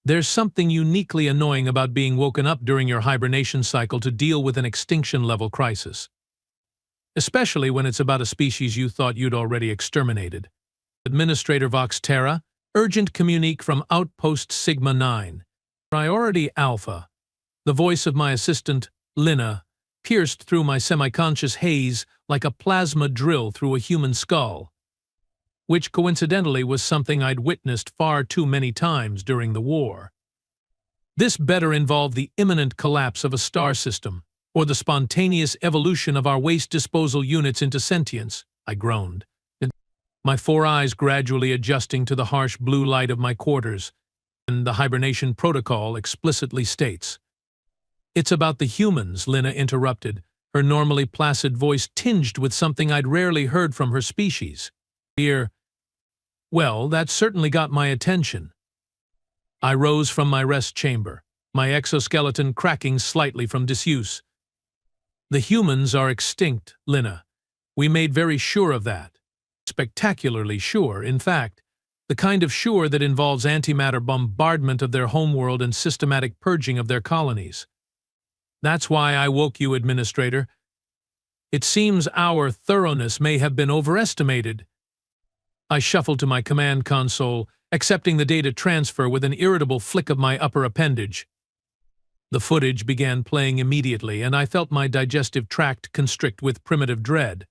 There's something uniquely annoying about being woken up during your hibernation cycle to deal with an extinction-level crisis. Especially when it's about a species you thought you'd already exterminated. Administrator Vox Terra, urgent communique from Outpost Sigma 9. Priority Alpha. The voice of my assistant, Lina, pierced through my semi-conscious haze like a plasma drill through a human skull, which coincidentally was something I'd witnessed far too many times during the war. This better involved the imminent collapse of a star system, or the spontaneous evolution of our waste disposal units into sentience, I groaned, my 4 eyes gradually adjusting to the harsh blue light of my quarters, and the hibernation protocol explicitly states. It's about the humans, Lina interrupted, her normally placid voice tinged with something I'd rarely heard from her species. Well, that certainly got my attention. I rose from my rest chamber, my exoskeleton cracking slightly from disuse. The humans are extinct, Lina. We made very sure of that. Spectacularly sure, in fact. The kind of sure that involves antimatter bombardment of their homeworld and systematic purging of their colonies. That's why I woke you, Administrator. It seems our thoroughness may have been overestimated. I shuffled to my command console, accepting the data transfer with an irritable flick of my upper appendage. The footage began playing immediately, and I felt my digestive tract constrict with primitive dread.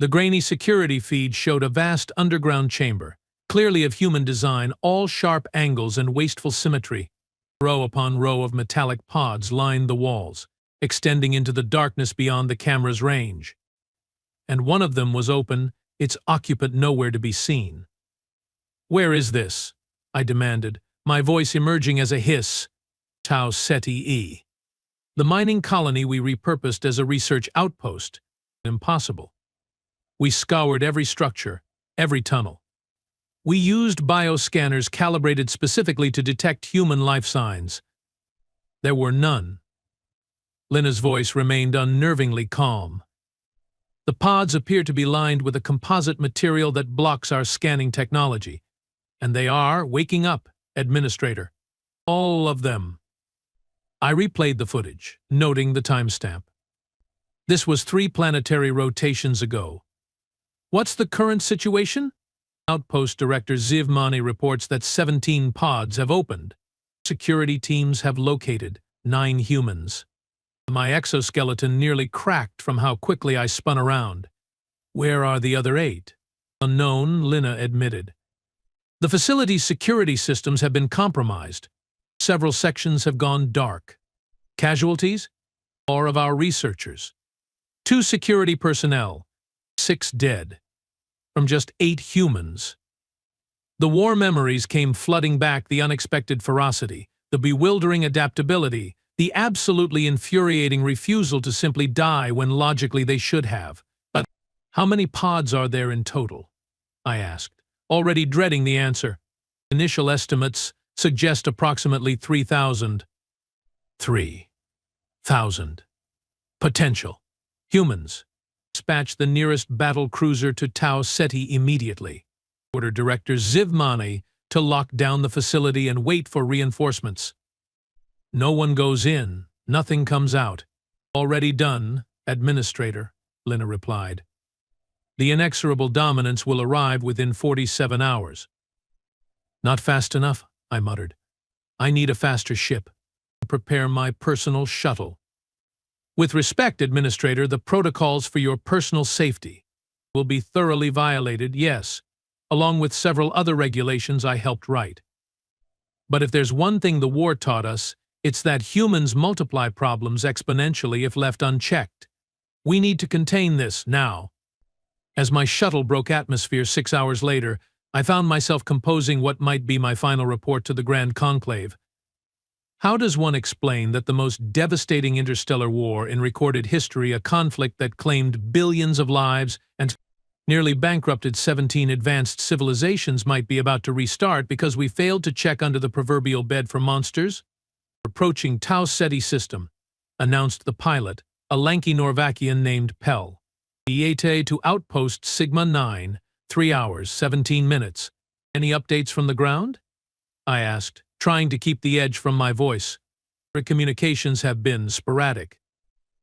The grainy security feed showed a vast underground chamber, clearly of human design, all sharp angles and wasteful symmetry. Row upon row of metallic pods lined the walls, extending into the darkness beyond the camera's range. And one of them was open, its occupant nowhere to be seen. "Where is this?" I demanded, my voice emerging as a hiss. Tau Ceti E. The mining colony we repurposed as a research outpost. Impossible. We scoured every structure, every tunnel. We used bioscanners calibrated specifically to detect human life signs. There were none. Lina's voice remained unnervingly calm. The pods appear to be lined with a composite material that blocks our scanning technology. And they are waking up, Administrator. All of them. I replayed the footage, noting the timestamp. This was 3 planetary rotations ago. What's the current situation? Outpost Director Ziv Mani reports that 17 pods have opened. Security teams have located 9 humans. My exoskeleton nearly cracked from how quickly I spun around. Where are the other 8? Unknown, Lina admitted. The facility's security systems have been compromised. Several sections have gone dark. Casualties? 4 of our researchers. 2 security personnel. 6 dead. From just 8 humans. The war memories came flooding back, the unexpected ferocity, the bewildering adaptability, the absolutely infuriating refusal to simply die when logically they should have. But how many pods are there in total? I asked, already dreading the answer. Initial estimates suggest approximately 3,000. 3,000. Potential. Humans. Dispatch the nearest battle cruiser to Tau Ceti immediately. Order Director Ziv Mani to lock down the facility and wait for reinforcements. No one goes in, nothing comes out. Already done, Administrator, Lina replied. The inexorable dominance will arrive within 47 hours. Not fast enough, I muttered. I need a faster ship. Prepare my personal shuttle. With respect, Administrator, the protocols for your personal safety will be thoroughly violated, yes, along with several other regulations I helped write. But if there's one thing the war taught us, it's that humans multiply problems exponentially if left unchecked. We need to contain this now. As my shuttle broke atmosphere 6 hours later, I found myself composing what might be my final report to the Grand Conclave. How does one explain that the most devastating interstellar war in recorded history, a conflict that claimed billions of lives and nearly bankrupted 17 advanced civilizations, might be about to restart because we failed to check under the proverbial bed for monsters? Approaching Tau Ceti system, announced the pilot, a lanky Norvakian named Pell. Iete to Outpost Sigma 9, 3 hours, 17 minutes. Any updates from the ground? I asked, trying to keep the edge from my voice. Our communications have been sporadic.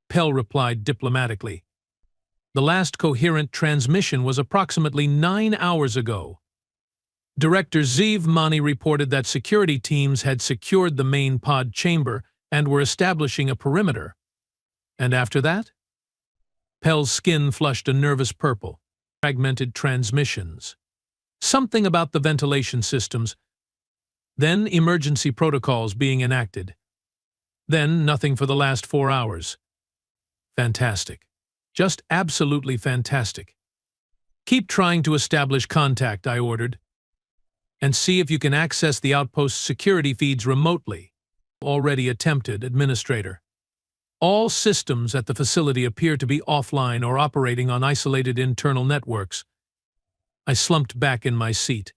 Pell replied diplomatically. The last coherent transmission was approximately 9 hours ago. Director Zeev Mani reported that security teams had secured the main pod chamber and were establishing a perimeter. And after that? Pell's skin flushed a nervous purple. Fragmented transmissions. Something about the ventilation systems. Then emergency protocols being enacted. Then nothing for the last 4 hours. Fantastic. Just absolutely fantastic. Keep trying to establish contact, I ordered. And see if you can access the outpost's security feeds remotely. Already attempted, Administrator. All systems at the facility appear to be offline or operating on isolated internal networks. I slumped back in my seat.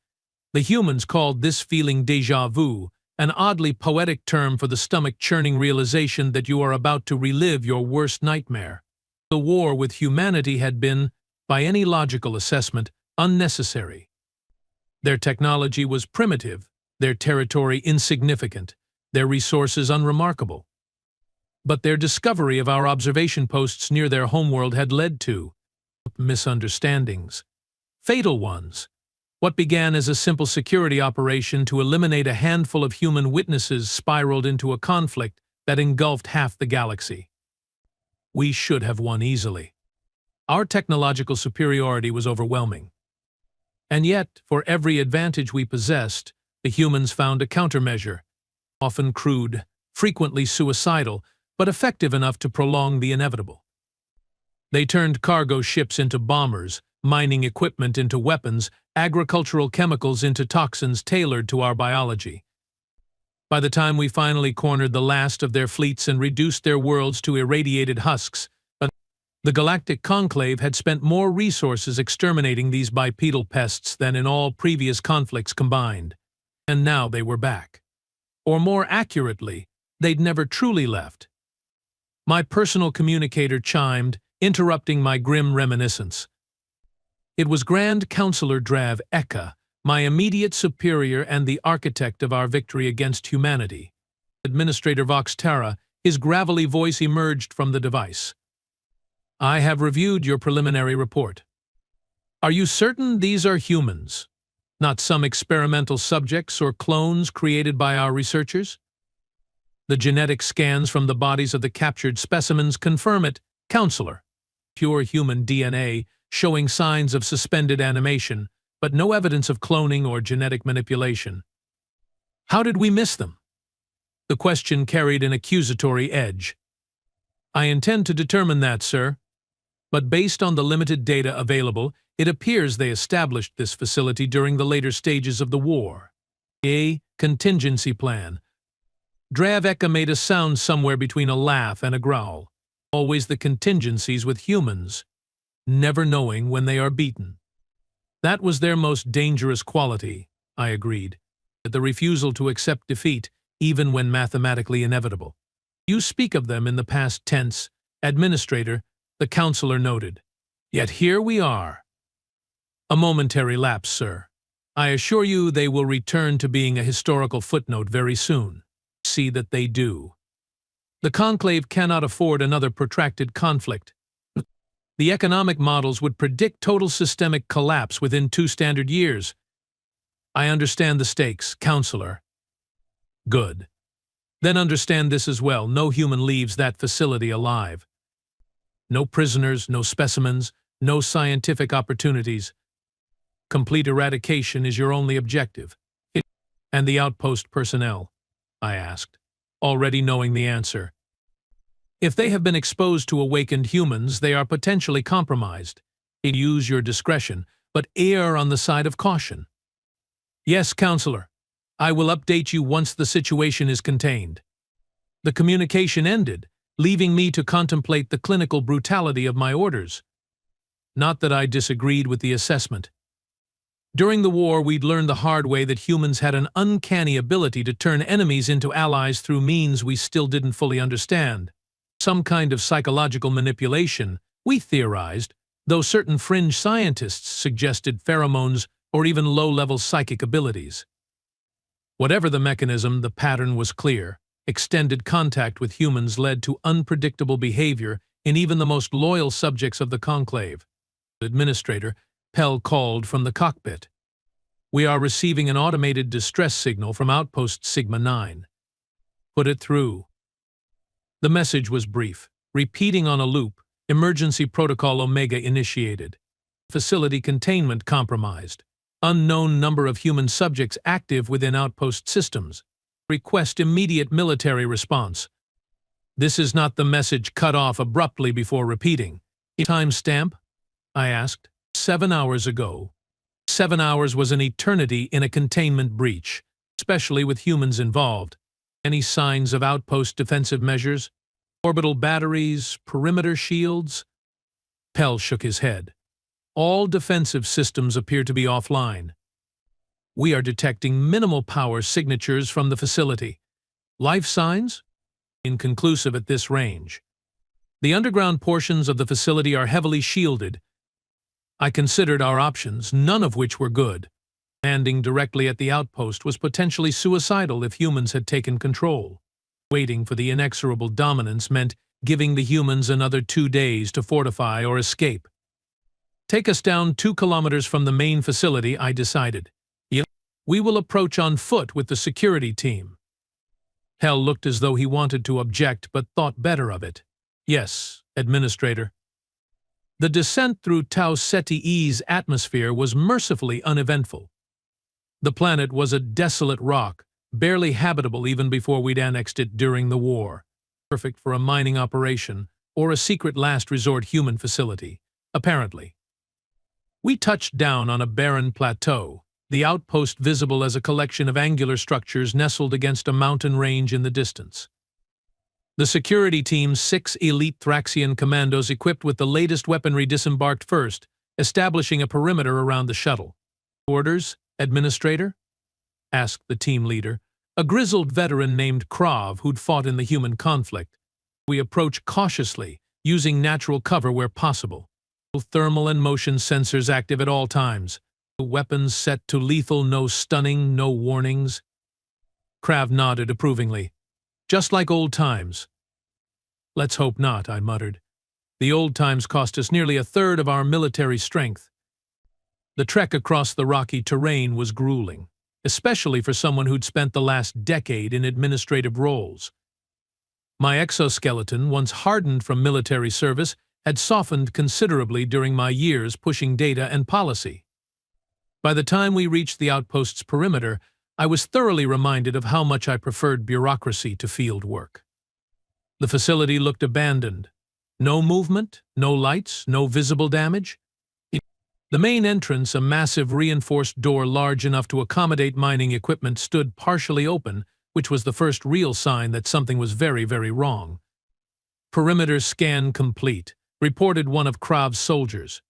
The humans called this feeling déjà vu, an oddly poetic term for the stomach-churning realization that you are about to relive your worst nightmare. The war with humanity had been, by any logical assessment, unnecessary. Their technology was primitive, their territory insignificant, their resources unremarkable. But their discovery of our observation posts near their homeworld had led to misunderstandings. Fatal ones. What began as a simple security operation to eliminate a handful of human witnesses spiraled into a conflict that engulfed half the galaxy. We should have won easily. Our technological superiority was overwhelming. And yet, for every advantage we possessed, the humans found a countermeasure, often crude, frequently suicidal, but effective enough to prolong the inevitable. They turned cargo ships into bombers, mining equipment into weapons, agricultural chemicals into toxins tailored to our biology. By the time we finally cornered the last of their fleets and reduced their worlds to irradiated husks, the Galactic Conclave had spent more resources exterminating these bipedal pests than in all previous conflicts combined. And now they were back. Or more accurately, they'd never truly left. My personal communicator chimed, interrupting my grim reminiscence. It was Grand Counselor Drav Eka, my immediate superior and the architect of our victory against humanity. Administrator Vox Terra, his gravelly voice emerged from the device. I have reviewed your preliminary report. Are you certain these are humans, not some experimental subjects or clones created by our researchers? The genetic scans from the bodies of the captured specimens confirm it, Counselor. Pure human DNA, showing signs of suspended animation, but no evidence of cloning or genetic manipulation. How did we miss them? The question carried an accusatory edge. I intend to determine that, sir. But based on the limited data available, it appears they established this facility during the later stages of the war. A contingency plan. Drav Eka made a sound somewhere between a laugh and a growl. Always the contingencies with humans, never knowing when they are beaten. That was their most dangerous quality, I agreed. The refusal to accept defeat, even when mathematically inevitable. You speak of them in the past tense, Administrator, the Counselor noted. Yet here we are. A momentary lapse, sir. I assure you they will return to being a historical footnote very soon. See that they do. The Conclave cannot afford another protracted conflict. The economic models would predict total systemic collapse within 2 standard years. I understand the stakes, Counselor. Good. Then understand this as well. No human leaves that facility alive. No prisoners, no specimens, no scientific opportunities. Complete eradication is your only objective. And the outpost personnel? I asked, already knowing the answer. If they have been exposed to awakened humans, they are potentially compromised. Use your discretion, but err on the side of caution. Yes, Counselor. I will update you once the situation is contained. The communication ended, leaving me to contemplate the clinical brutality of my orders. Not that I disagreed with the assessment. During the war, we'd learned the hard way that humans had an uncanny ability to turn enemies into allies through means we still didn't fully understand. Some kind of psychological manipulation, we theorized, though certain fringe scientists suggested pheromones or even low-level psychic abilities. Whatever the mechanism, the pattern was clear. Extended contact with humans led to unpredictable behavior in even the most loyal subjects of the conclave. Administrator, Pell called from the cockpit. "We are receiving an automated distress signal from Outpost Sigma 9. Put it through." The message was brief. Repeating on a loop, Emergency Protocol Omega initiated. Facility containment compromised. Unknown number of human subjects active within outpost systems. Request immediate military response. This is not the message cut off abruptly before repeating. "Timestamp?" I asked. 7 hours ago. 7 hours was an eternity in a containment breach, especially with humans involved. Any signs of outpost defensive measures? Orbital batteries, perimeter shields? Pell shook his head. All defensive systems appear to be offline. We are detecting minimal power signatures from the facility. Life signs? Inconclusive at this range. The underground portions of the facility are heavily shielded. I considered our options, none of which were good. Landing directly at the outpost was potentially suicidal if humans had taken control. Waiting for the inexorable dominance meant giving the humans another 2 days to fortify or escape. "Take us down 2 kilometers from the main facility," I decided. "We will approach on foot with the security team." Pell looked as though he wanted to object but thought better of it. "Yes, Administrator." The descent through Tau Ceti E's atmosphere was mercifully uneventful. The planet was a desolate rock, barely habitable even before we'd annexed it during the war. Perfect for a mining operation or a secret last resort human facility, apparently. We touched down on a barren plateau, the outpost visible as a collection of angular structures nestled against a mountain range in the distance. The security team's 6 elite Thraxian commandos equipped with the latest weaponry disembarked first, establishing a perimeter around the shuttle. "Orders, Administrator?" asked the team leader, a grizzled veteran named Krav who'd fought in the human conflict. We approached cautiously, using natural cover where possible. Thermal and motion sensors active at all times. Weapons set to lethal, no stunning, no warnings. Krav nodded approvingly. "Just like old times." "Let's hope not," I muttered. "The old times cost us nearly a third of our military strength." The trek across the rocky terrain was grueling, especially for someone who'd spent the last decade in administrative roles. My exoskeleton, once hardened from military service, had softened considerably during my years pushing data and policy. By the time we reached the outpost's perimeter, I was thoroughly reminded of how much I preferred bureaucracy to field work. The facility looked abandoned. No movement, no lights, no visible damage. The main entrance, a massive reinforced door large enough to accommodate mining equipment, stood partially open, which was the first real sign that something was very, very wrong. "Perimeter scan complete," reported one of Krav's soldiers.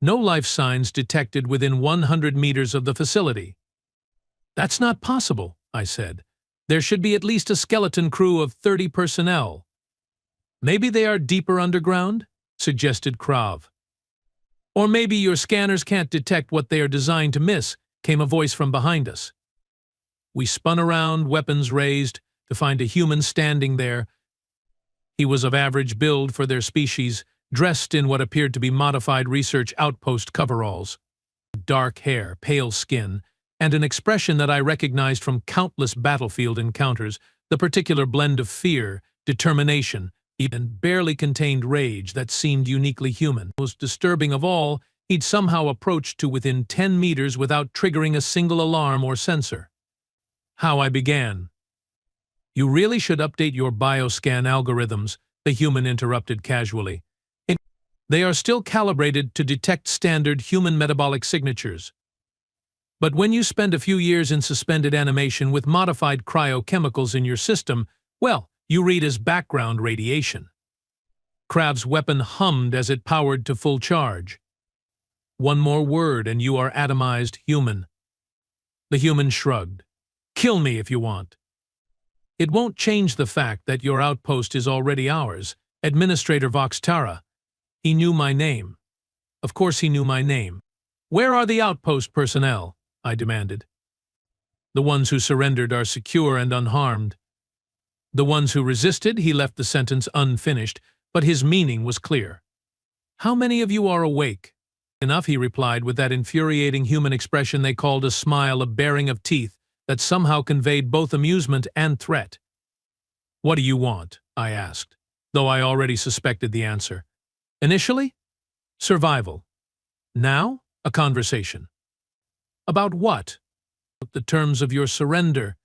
"No life signs detected within 100 meters of the facility." "That's not possible," I said. "There should be at least a skeleton crew of 30 personnel." "Maybe they are deeper underground?" suggested Krav. "Or maybe your scanners can't detect what they are designed to miss," came a voice from behind us. We spun around, weapons raised, to find a human standing there. He was of average build for their species, dressed in what appeared to be modified research outpost coveralls. Dark hair, pale skin, and an expression that I recognized from countless battlefield encounters, the particular blend of fear, determination, even barely contained rage that seemed uniquely human. Most disturbing of all, he'd somehow approached to within 10 meters without triggering a single alarm or sensor. How I began. "You really should update your bioscan algorithms," the human interrupted casually. "They are still calibrated to detect standard human metabolic signatures. But when you spend a few years in suspended animation with modified cryochemicals in your system, well, you read as background radiation." Krav's weapon hummed as it powered to full charge. "One more word and you are atomized human." The human shrugged. "Kill me if you want." "It won't change the fact that your outpost is already ours, Administrator Voxtara." He knew my name. Of course he knew my name. "Where are the outpost personnel?" I demanded. The ones who surrendered are secure and unharmed. The ones who resisted, he left the sentence unfinished, but his meaning was clear. How many of you are awake? Enough, he replied with that infuriating human expression they called a smile, a baring of teeth that somehow conveyed both amusement and threat. What do you want? I asked, though I already suspected the answer. Initially, survival. Now, a conversation. About what? The terms of your surrender.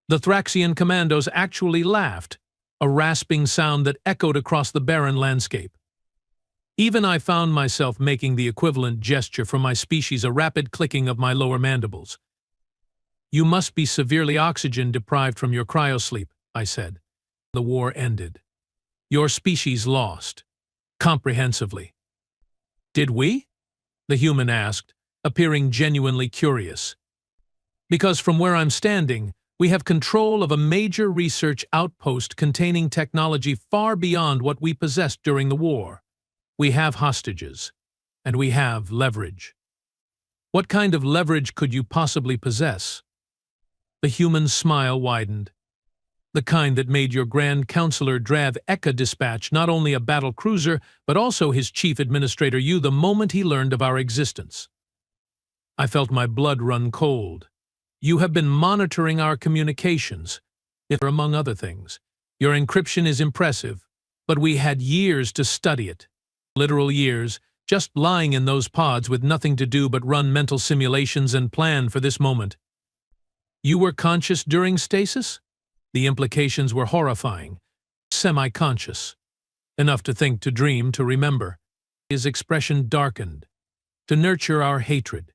The Thraxian commandos actually laughed, a rasping sound that echoed across the barren landscape. Even I found myself making the equivalent gesture for my species, a rapid clicking of my lower mandibles. You must be severely oxygen deprived from your cryosleep, I said. The war ended. Your species lost. Comprehensively. Did we? The human asked, appearing genuinely curious. Because from where I'm standing, we have control of a major research outpost containing technology far beyond what we possessed during the war. We have hostages, and we have leverage. What kind of leverage could you possibly possess? The human's smile widened. The kind that made your Grand Counselor Drav Eka dispatch not only a battle cruiser, but also his chief administrator you the moment he learned of our existence. I felt my blood run cold. You have been monitoring our communications, among other things. Your encryption is impressive, but we had years to study it. Literal years, just lying in those pods with nothing to do but run mental simulations and plan for this moment. You were conscious during stasis? The implications were horrifying. Semi-conscious. Enough to think, to dream, to remember. His expression darkened. To nurture our hatred.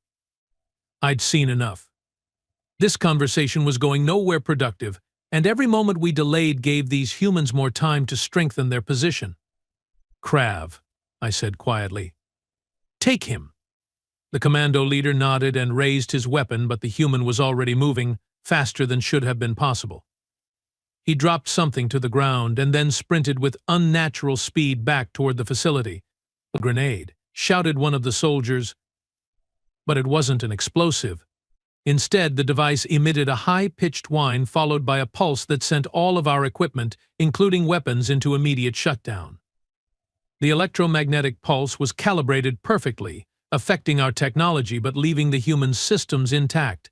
I'd seen enough. This conversation was going nowhere productive, and every moment we delayed gave these humans more time to strengthen their position. Krav, I said quietly. Take him. The commando leader nodded and raised his weapon, but the human was already moving, faster than should have been possible. He dropped something to the ground and then sprinted with unnatural speed back toward the facility. A grenade, shouted one of the soldiers. But it wasn't an explosive. Instead, the device emitted a high-pitched whine followed by a pulse that sent all of our equipment, including weapons, into immediate shutdown. The electromagnetic pulse was calibrated perfectly, affecting our technology but leaving the human systems intact.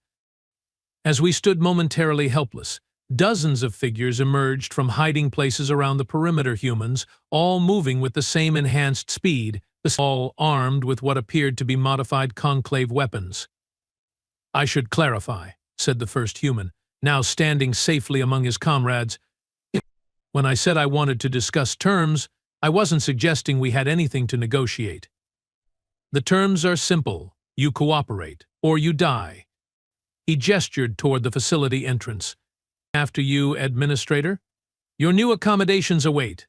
As we stood momentarily helpless, dozens of figures emerged from hiding places around the perimeter, humans, all moving with the same enhanced speed, all armed with what appeared to be modified conclave weapons. I should clarify, said the first human, now standing safely among his comrades. When I said I wanted to discuss terms, I wasn't suggesting we had anything to negotiate. The terms are simple. You cooperate, or you die. He gestured toward the facility entrance. After you, Administrator. Your new accommodations await.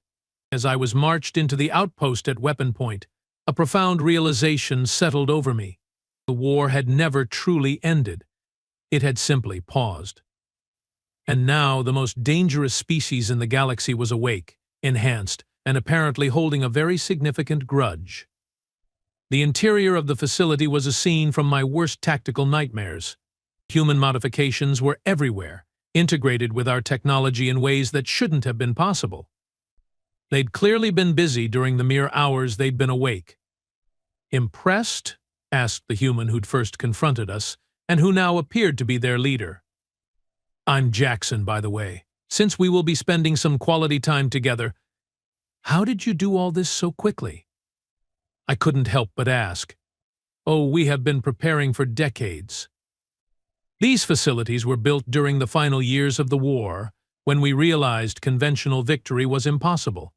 As I was marched into the outpost at weapon point, a profound realization settled over me. The war had never truly ended. It had simply paused. And now the most dangerous species in the galaxy was awake, enhanced, and apparently holding a very significant grudge. The interior of the facility was a scene from my worst tactical nightmares. Human modifications were everywhere, integrated with our technology in ways that shouldn't have been possible. They'd clearly been busy during the mere hours they'd been awake. Impressed? Asked the human who'd first confronted us, and who now appeared to be their leader. I'm Jackson, by the way. Since we will be spending some quality time together, how did you do all this so quickly? I couldn't help but ask. Oh, we have been preparing for decades. These facilities were built during the final years of the war, when we realized conventional victory was impossible.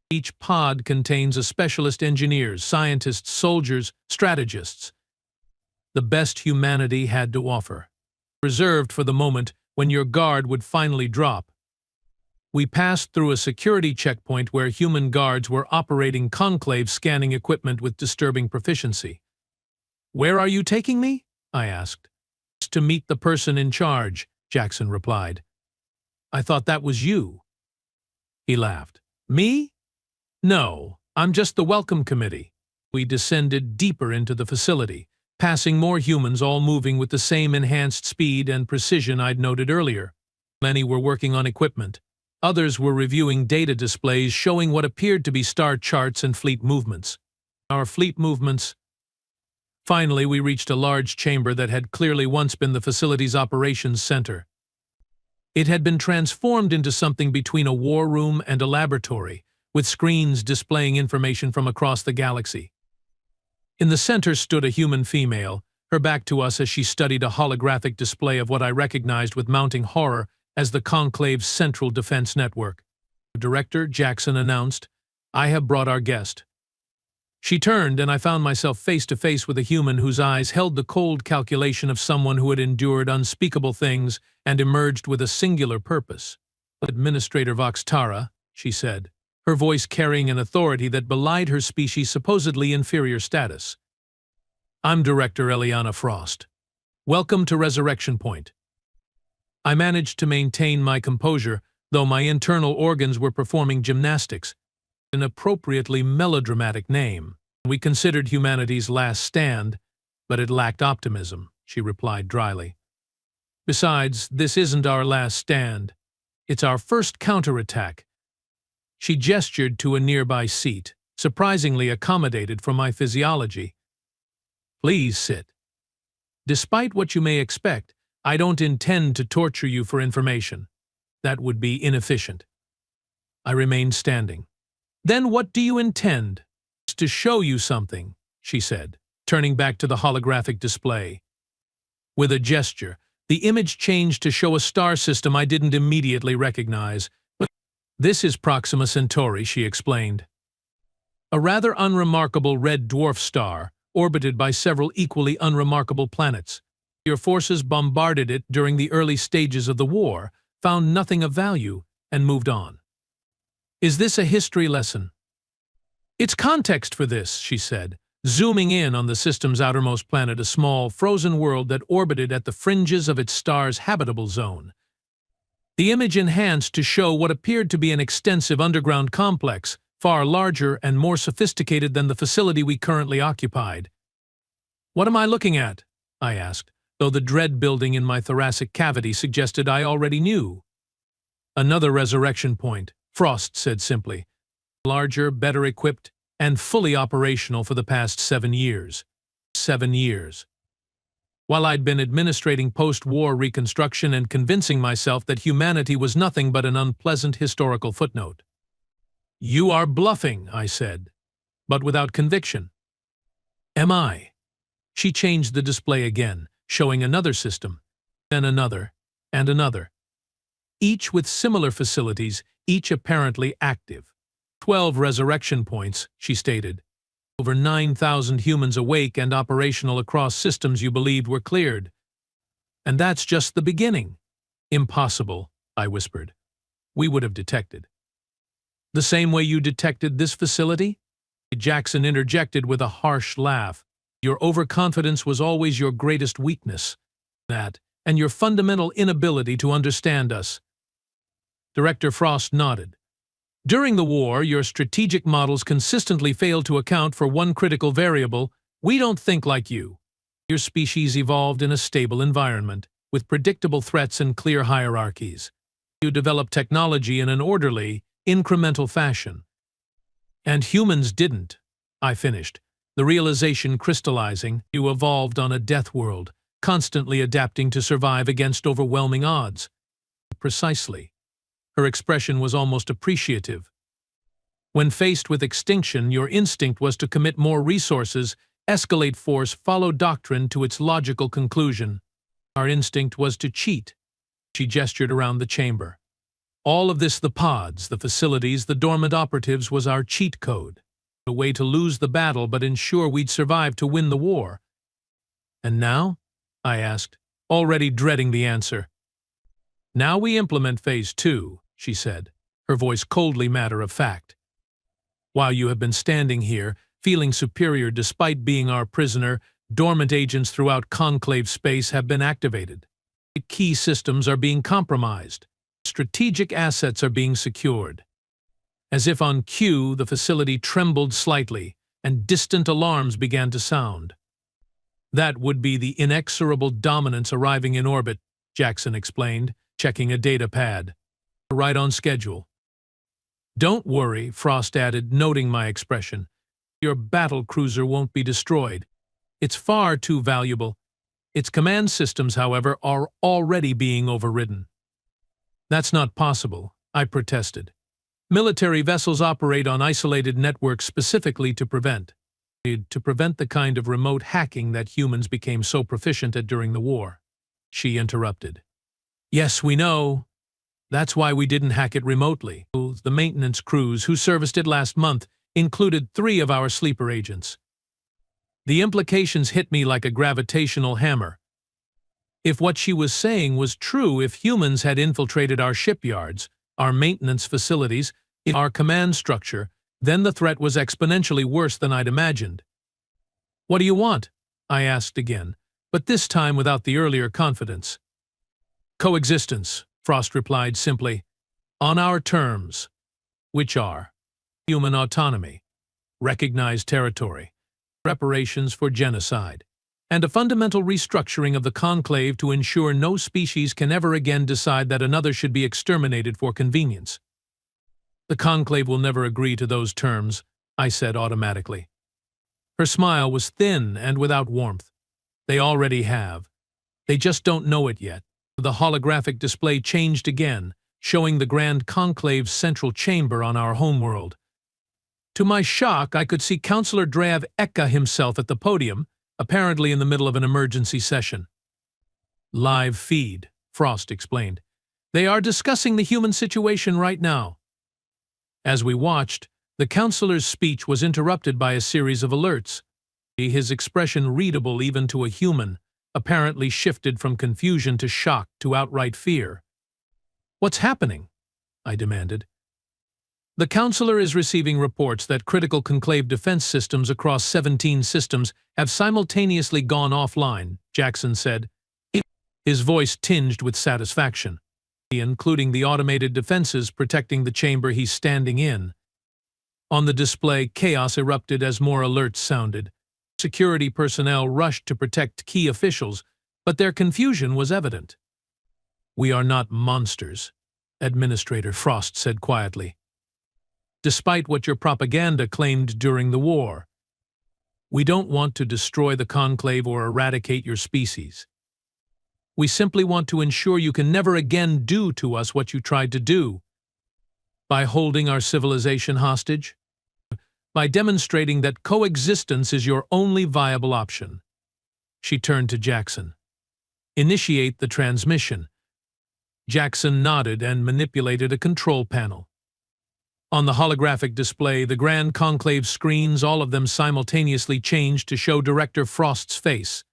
Each pod contains a specialist engineers, scientists, soldiers, strategists. The best humanity had to offer. Reserved for the moment when your guard would finally drop. We passed through a security checkpoint where human guards were operating conclave scanning equipment with disturbing proficiency. Where are you taking me? I asked. To meet the person in charge, Jackson replied. I thought that was you. He laughed. Me? No, I'm just the welcome committee. We descended deeper into the facility, passing more humans, all moving with the same enhanced speed and precision I'd noted earlier. Many were working on equipment. Others were reviewing data displays showing what appeared to be star charts and fleet movements. Our fleet movements. Finally, we reached a large chamber that had clearly once been the facility's operations center. It had been transformed into something between a war room and a laboratory, with screens displaying information from across the galaxy. In the center stood a human female, her back to us as she studied a holographic display of what I recognized with mounting horror as the Conclave's central defense network. Director Jackson announced, "I have brought our guest." She turned, and I found myself face to face with a human whose eyes held the cold calculation of someone who had endured unspeakable things and emerged with a singular purpose. "Administrator Voxtara," she said, her voice carrying an authority that belied her species' supposedly inferior status. "I'm Director Eliana Frost. Welcome to Resurrection Point." I managed to maintain my composure, though my internal organs were performing gymnastics. An appropriately melodramatic name. "We considered humanity's last stand, but it lacked optimism," she replied dryly. "Besides, this isn't our last stand. It's our first counterattack." She gestured to a nearby seat, surprisingly accommodated for my physiology. "Please sit. Despite what you may expect, I don't intend to torture you for information. That would be inefficient." I remained standing. "Then what do you intend?" "To show you something," she said, turning back to the holographic display. With a gesture, the image changed to show a star system I didn't immediately recognize. "This is Proxima Centauri," she explained. "A rather unremarkable red dwarf star, orbited by several equally unremarkable planets. Your forces bombarded it during the early stages of the war, found nothing of value, and moved on. Is this a history lesson?" "It's context for this," she said, zooming in on the system's outermost planet, a small, frozen world that orbited at the fringes of its star's habitable zone. The image enhanced to show what appeared to be an extensive underground complex, far larger and more sophisticated than the facility we currently occupied. "What am I looking at?" I asked, though the dread building in my thoracic cavity suggested I already knew. "Another resurrection point," Frost said simply. "Larger, better equipped, and fully operational for the past 7 years. 7 years. While I'd been administrating post-war reconstruction and convincing myself that humanity was nothing but an unpleasant historical footnote." "You are bluffing," I said, but without conviction. "Am I?" She changed the display again, showing another system, then another, and another. Each with similar facilities, each apparently active. 12 resurrection points, she stated. Over 9,000 humans awake and operational across systems you believed were cleared. "And that's just the beginning." "Impossible," I whispered. "We would have detected." "The same way you detected this facility?" Jackson interjected with a harsh laugh. "Your overconfidence was always your greatest weakness. That, and your fundamental inability to understand us." Director Frost nodded. "During the war, your strategic models consistently failed to account for one critical variable: we don't think like you. Your species evolved in a stable environment, with predictable threats and clear hierarchies. You developed technology in an orderly, incremental fashion. And humans didn't," I finished, the realization crystallizing. "You evolved on a death world, constantly adapting to survive against overwhelming odds." "Precisely." Her expression was almost appreciative. "When faced with extinction, your instinct was to commit more resources, escalate force, follow doctrine to its logical conclusion. Our instinct was to cheat." She gestured around the chamber. "All of this, the pods, the facilities, the dormant operatives, was our cheat code. A way to lose the battle but ensure we'd survive to win the war." "And now?" I asked, already dreading the answer. "Now we implement Phase 2, she said, her voice coldly matter-of-fact. "While you have been standing here, feeling superior despite being our prisoner, dormant agents throughout Conclave space have been activated. Key systems are being compromised. Strategic assets are being secured." As if on cue, the facility trembled slightly, and distant alarms began to sound. That would be the inexorable dominance arriving in orbit, Jackson explained, checking a data pad. Right on schedule. Don't worry, Frost added, noting my expression. Your battle cruiser won't be destroyed. It's far too valuable. Its command systems, however, are already being overridden. That's not possible, I protested. Military vessels operate on isolated networks specifically to prevent the kind of remote hacking that humans became so proficient at during the war. She interrupted. Yes, we know. That's why we didn't hack it remotely. The maintenance crews who serviced it last month included 3 of our sleeper agents. The implications hit me like a gravitational hammer. If what she was saying was true, if humans had infiltrated our shipyards, our maintenance facilities, our command structure, then the threat was exponentially worse than I'd imagined. What do you want? I asked again, but this time without the earlier confidence. Coexistence, Frost replied simply. On our terms, which are human autonomy, recognized territory, reparations for genocide, and a fundamental restructuring of the conclave to ensure no species can ever again decide that another should be exterminated for convenience. The conclave will never agree to those terms, I said automatically. Her smile was thin and without warmth. They already have. They just don't know it yet. The holographic display changed again, showing the Grand Conclave's central chamber on our homeworld. To my shock, I could see Councillor Drav Eka himself at the podium, apparently in the middle of an emergency session. Live feed, Frost explained. They are discussing the human situation right now. As we watched, the councillor's speech was interrupted by a series of alerts. His expression, readable even to a human, apparently shifted from confusion to shock to outright fear. What's happening? I demanded. The councillor is receiving reports that critical conclave defense systems across 17 systems have simultaneously gone offline, Jackson said, his voice tinged with satisfaction, including the automated defenses protecting the chamber he's standing in. On the display, chaos erupted as more alerts sounded. Security personnel rushed to protect key officials, but their confusion was evident. We are not monsters, Administrator Frost said quietly. Despite what your propaganda claimed during the war, we don't want to destroy the conclave or eradicate your species. We simply want to ensure you can never again do to us what you tried to do. By holding our civilization hostage? By demonstrating that coexistence is your only viable option. She turned to Jackson. Initiate the transmission. Jackson nodded and manipulated a control panel. On the holographic display, the Grand Conclave screens, all of them simultaneously changed to show Director Frost's face.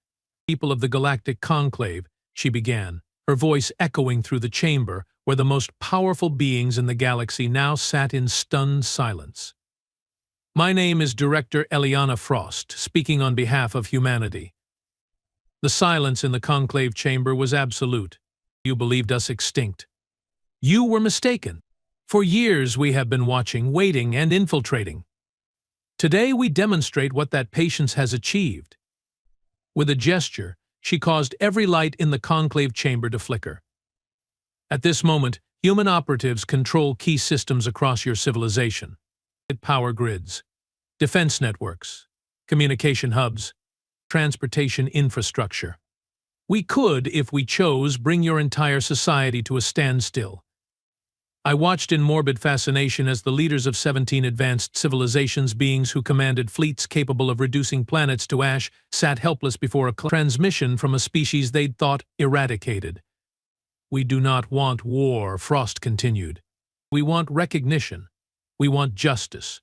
People of the Galactic Conclave, she began, her voice echoing through the chamber where the most powerful beings in the galaxy now sat in stunned silence. My name is Director Eliana Frost, speaking on behalf of humanity. The silence in the conclave chamber was absolute. You believed us extinct. You were mistaken. For years we have been watching, waiting, and infiltrating. Today we demonstrate what that patience has achieved. With a gesture, she caused every light in the conclave chamber to flicker. At this moment, human operatives control key systems across your civilization. Power grids, defense networks, communication hubs, transportation infrastructure. We could, if we chose, bring your entire society to a standstill. I watched in morbid fascination as the leaders of 17 advanced civilizations, beings who commanded fleets capable of reducing planets to ash, sat helpless before a transmission from a species they'd thought eradicated. We do not want war, Frost continued. We want recognition. We want justice.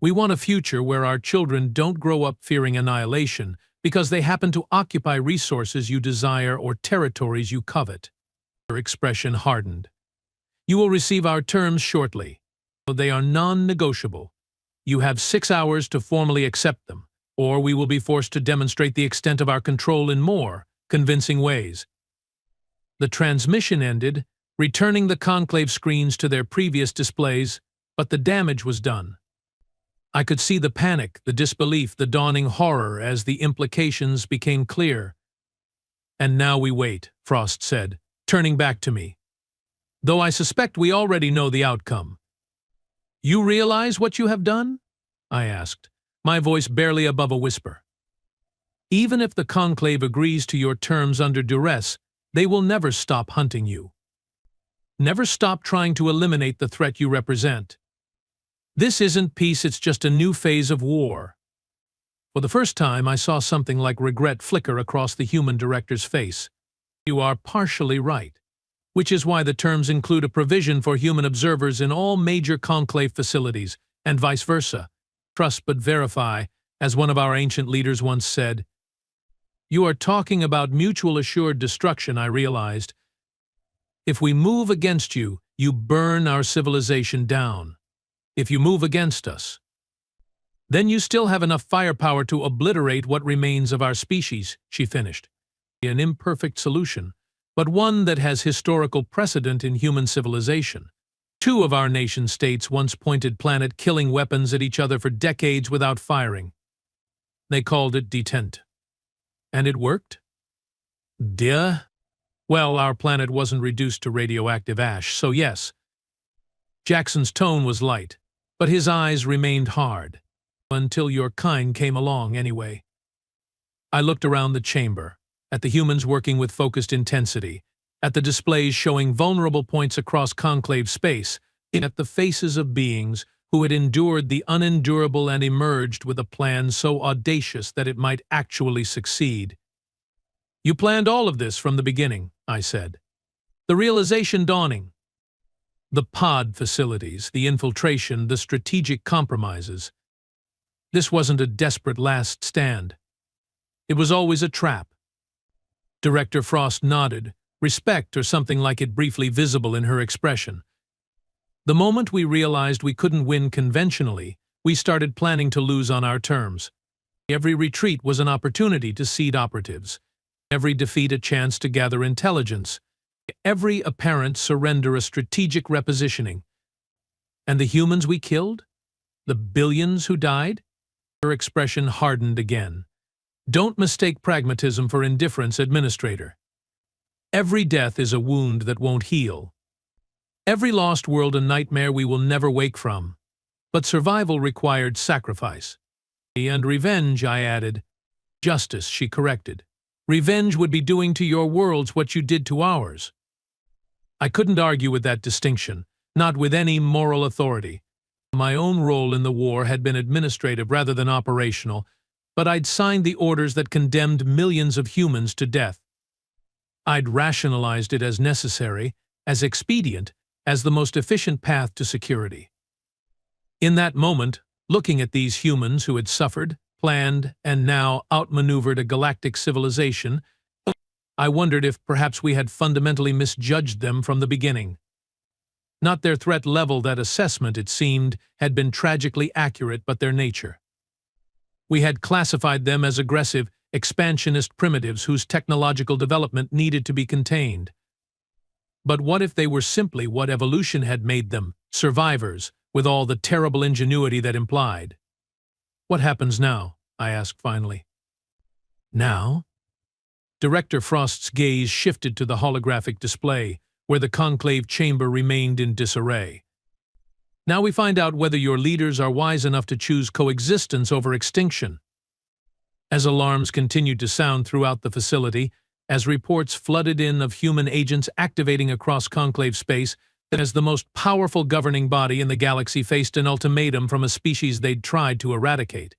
We want a future where our children don't grow up fearing annihilation because they happen to occupy resources you desire or territories you covet. Her expression hardened. You will receive our terms shortly. They are non-negotiable. You have 6 hours to formally accept them, or we will be forced to demonstrate the extent of our control in more convincing ways. The transmission ended, returning the conclave screens to their previous displays, but the damage was done. I could see the panic, the disbelief, the dawning horror as the implications became clear. "And now we wait," Frost said, turning back to me. "Though I suspect we already know the outcome." "You realize what you have done?" I asked, my voice barely above a whisper. "Even if the Conclave agrees to your terms under duress, they will never stop hunting you. Never stop trying to eliminate the threat you represent. This isn't peace, it's just a new phase of war." For the first time, I saw something like regret flicker across the human director's face. "You are partially right, which is why the terms include a provision for human observers in all major Conclave facilities, and vice versa. Trust but verify, as one of our ancient leaders once said." "You are talking about mutual assured destruction," I realized. "If we move against you, you burn our civilization down. If you move against us, then you still have enough firepower to obliterate what remains of our species," she finished. "An imperfect solution, but one that has historical precedent in human civilization. Two of our nation-states once pointed planet-killing weapons at each other for decades without firing. They called it detente. And it worked? Duh. Well, our planet wasn't reduced to radioactive ash, so yes." Jackson's tone was light, but his eyes remained hard. "Until your kind came along, anyway." I looked around the chamber, at the humans working with focused intensity, at the displays showing vulnerable points across conclave space, at the faces of beings who had endured the unendurable and emerged with a plan so audacious that it might actually succeed. "You planned all of this from the beginning," I said. "The realization dawning. The pod facilities, the infiltration, the strategic compromises. This wasn't a desperate last stand. It was always a trap." Director Frost nodded, respect or something like it briefly visible in her expression. "The moment we realized we couldn't win conventionally, we started planning to lose on our terms. Every retreat was an opportunity to seed operatives. Every defeat a chance to gather intelligence. Every apparent surrender a strategic repositioning. And the humans we killed? The billions who died?" Her expression hardened again. "Don't mistake pragmatism for indifference, Administrator. Every death is a wound that won't heal. Every lost world a nightmare we will never wake from. But survival required sacrifice. And revenge," I added. "Justice," she corrected. "Revenge would be doing to your worlds what you did to ours." I couldn't argue with that distinction, not with any moral authority. My own role in the war had been administrative rather than operational, but I'd signed the orders that condemned millions of humans to death. I'd rationalized it as necessary, as expedient, as the most efficient path to security. In that moment, looking at these humans who had suffered, planned, and now outmaneuvered a galactic civilization, I wondered if perhaps we had fundamentally misjudged them from the beginning. Not their threat level, that assessment, it seemed, had been tragically accurate, but their nature. We had classified them as aggressive, expansionist primitives whose technological development needed to be contained. But what if they were simply what evolution had made them, survivors, with all the terrible ingenuity that implied? "What happens now?" I asked finally. "Now?" Director Frost's gaze shifted to the holographic display, where the conclave chamber remained in disarray. "Now we find out whether your leaders are wise enough to choose coexistence over extinction." As alarms continued to sound throughout the facility, as reports flooded in of human agents activating across conclave space, as the most powerful governing body in the galaxy faced an ultimatum from a species they'd tried to eradicate,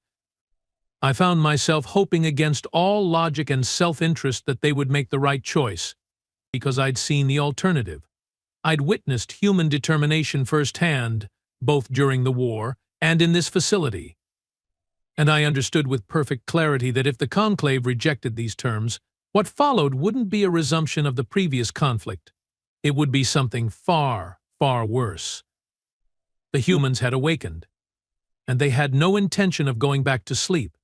I found myself hoping against all logic and self-interest that they would make the right choice, because I'd seen the alternative. I'd witnessed human determination firsthand, both during the war and in this facility. And I understood with perfect clarity that if the Conclave rejected these terms, what followed wouldn't be a resumption of the previous conflict. It would be something far, far worse. The humans had awakened, and they had no intention of going back to sleep.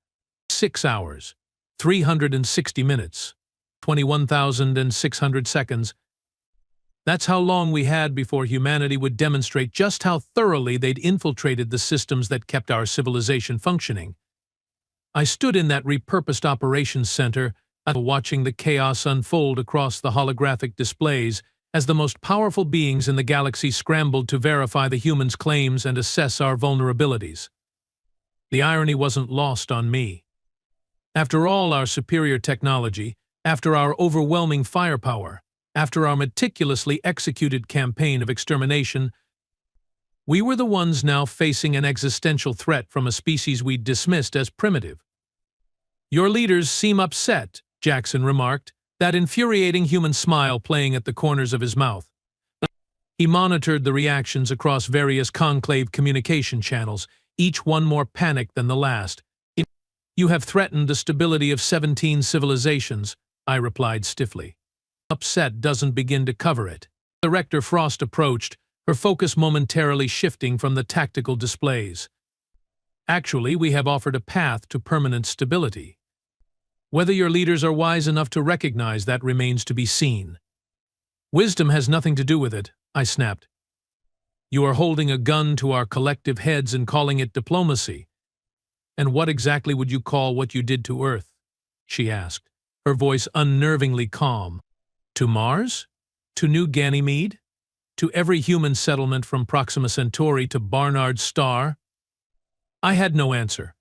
6 hours, 360 minutes, 21,600 seconds. That's how long we had before humanity would demonstrate just how thoroughly they'd infiltrated the systems that kept our civilization functioning. I stood in that repurposed operations center, watching the chaos unfold across the holographic displays as the most powerful beings in the galaxy scrambled to verify the humans' claims and assess our vulnerabilities. The irony wasn't lost on me. After all our superior technology, after our overwhelming firepower, after our meticulously executed campaign of extermination, we were the ones now facing an existential threat from a species we'd dismissed as primitive. "Your leaders seem upset," Jackson remarked, that infuriating human smile playing at the corners of his mouth. He monitored the reactions across various conclave communication channels, each one more panicked than the last. "You have threatened the stability of 17 civilizations," I replied stiffly. Upset doesn't begin to cover it. Director Frost approached, her focus momentarily shifting from the tactical displays. "Actually, we have offered a path to permanent stability. Whether your leaders are wise enough to recognize that remains to be seen." "Wisdom has nothing to do with it," I snapped. "You are holding a gun to our collective heads and calling it diplomacy. And what exactly would you call what you did to Earth?" she asked, her voice unnervingly calm. "To Mars? To New Ganymede? To every human settlement from Proxima Centauri to Barnard's Star?" I had no answer.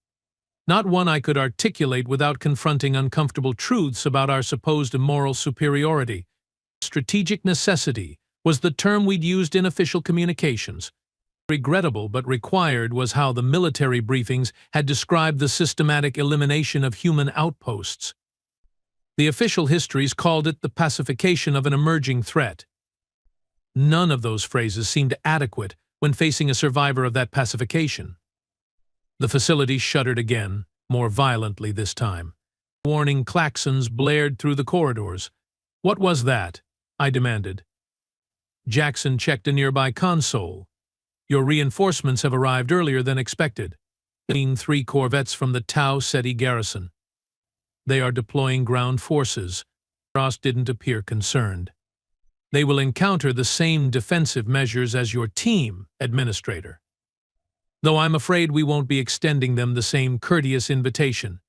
Not one I could articulate without confronting uncomfortable truths about our supposed immoral superiority. Strategic necessity was the term we'd used in official communications. Regrettable but required was how the military briefings had described the systematic elimination of human outposts. The official histories called it the pacification of an emerging threat. None of those phrases seemed adequate when facing a survivor of that pacification. The facility shuddered again, more violently this time. Warning klaxons blared through the corridors. "What was that?" I demanded. Jackson checked a nearby console. "Your reinforcements have arrived earlier than expected. 3 corvettes from the Tau Ceti garrison. They are deploying ground forces." Frost didn't appear concerned. "They will encounter the same defensive measures as your team, Administrator. Though I'm afraid we won't be extending them the same courteous invitation."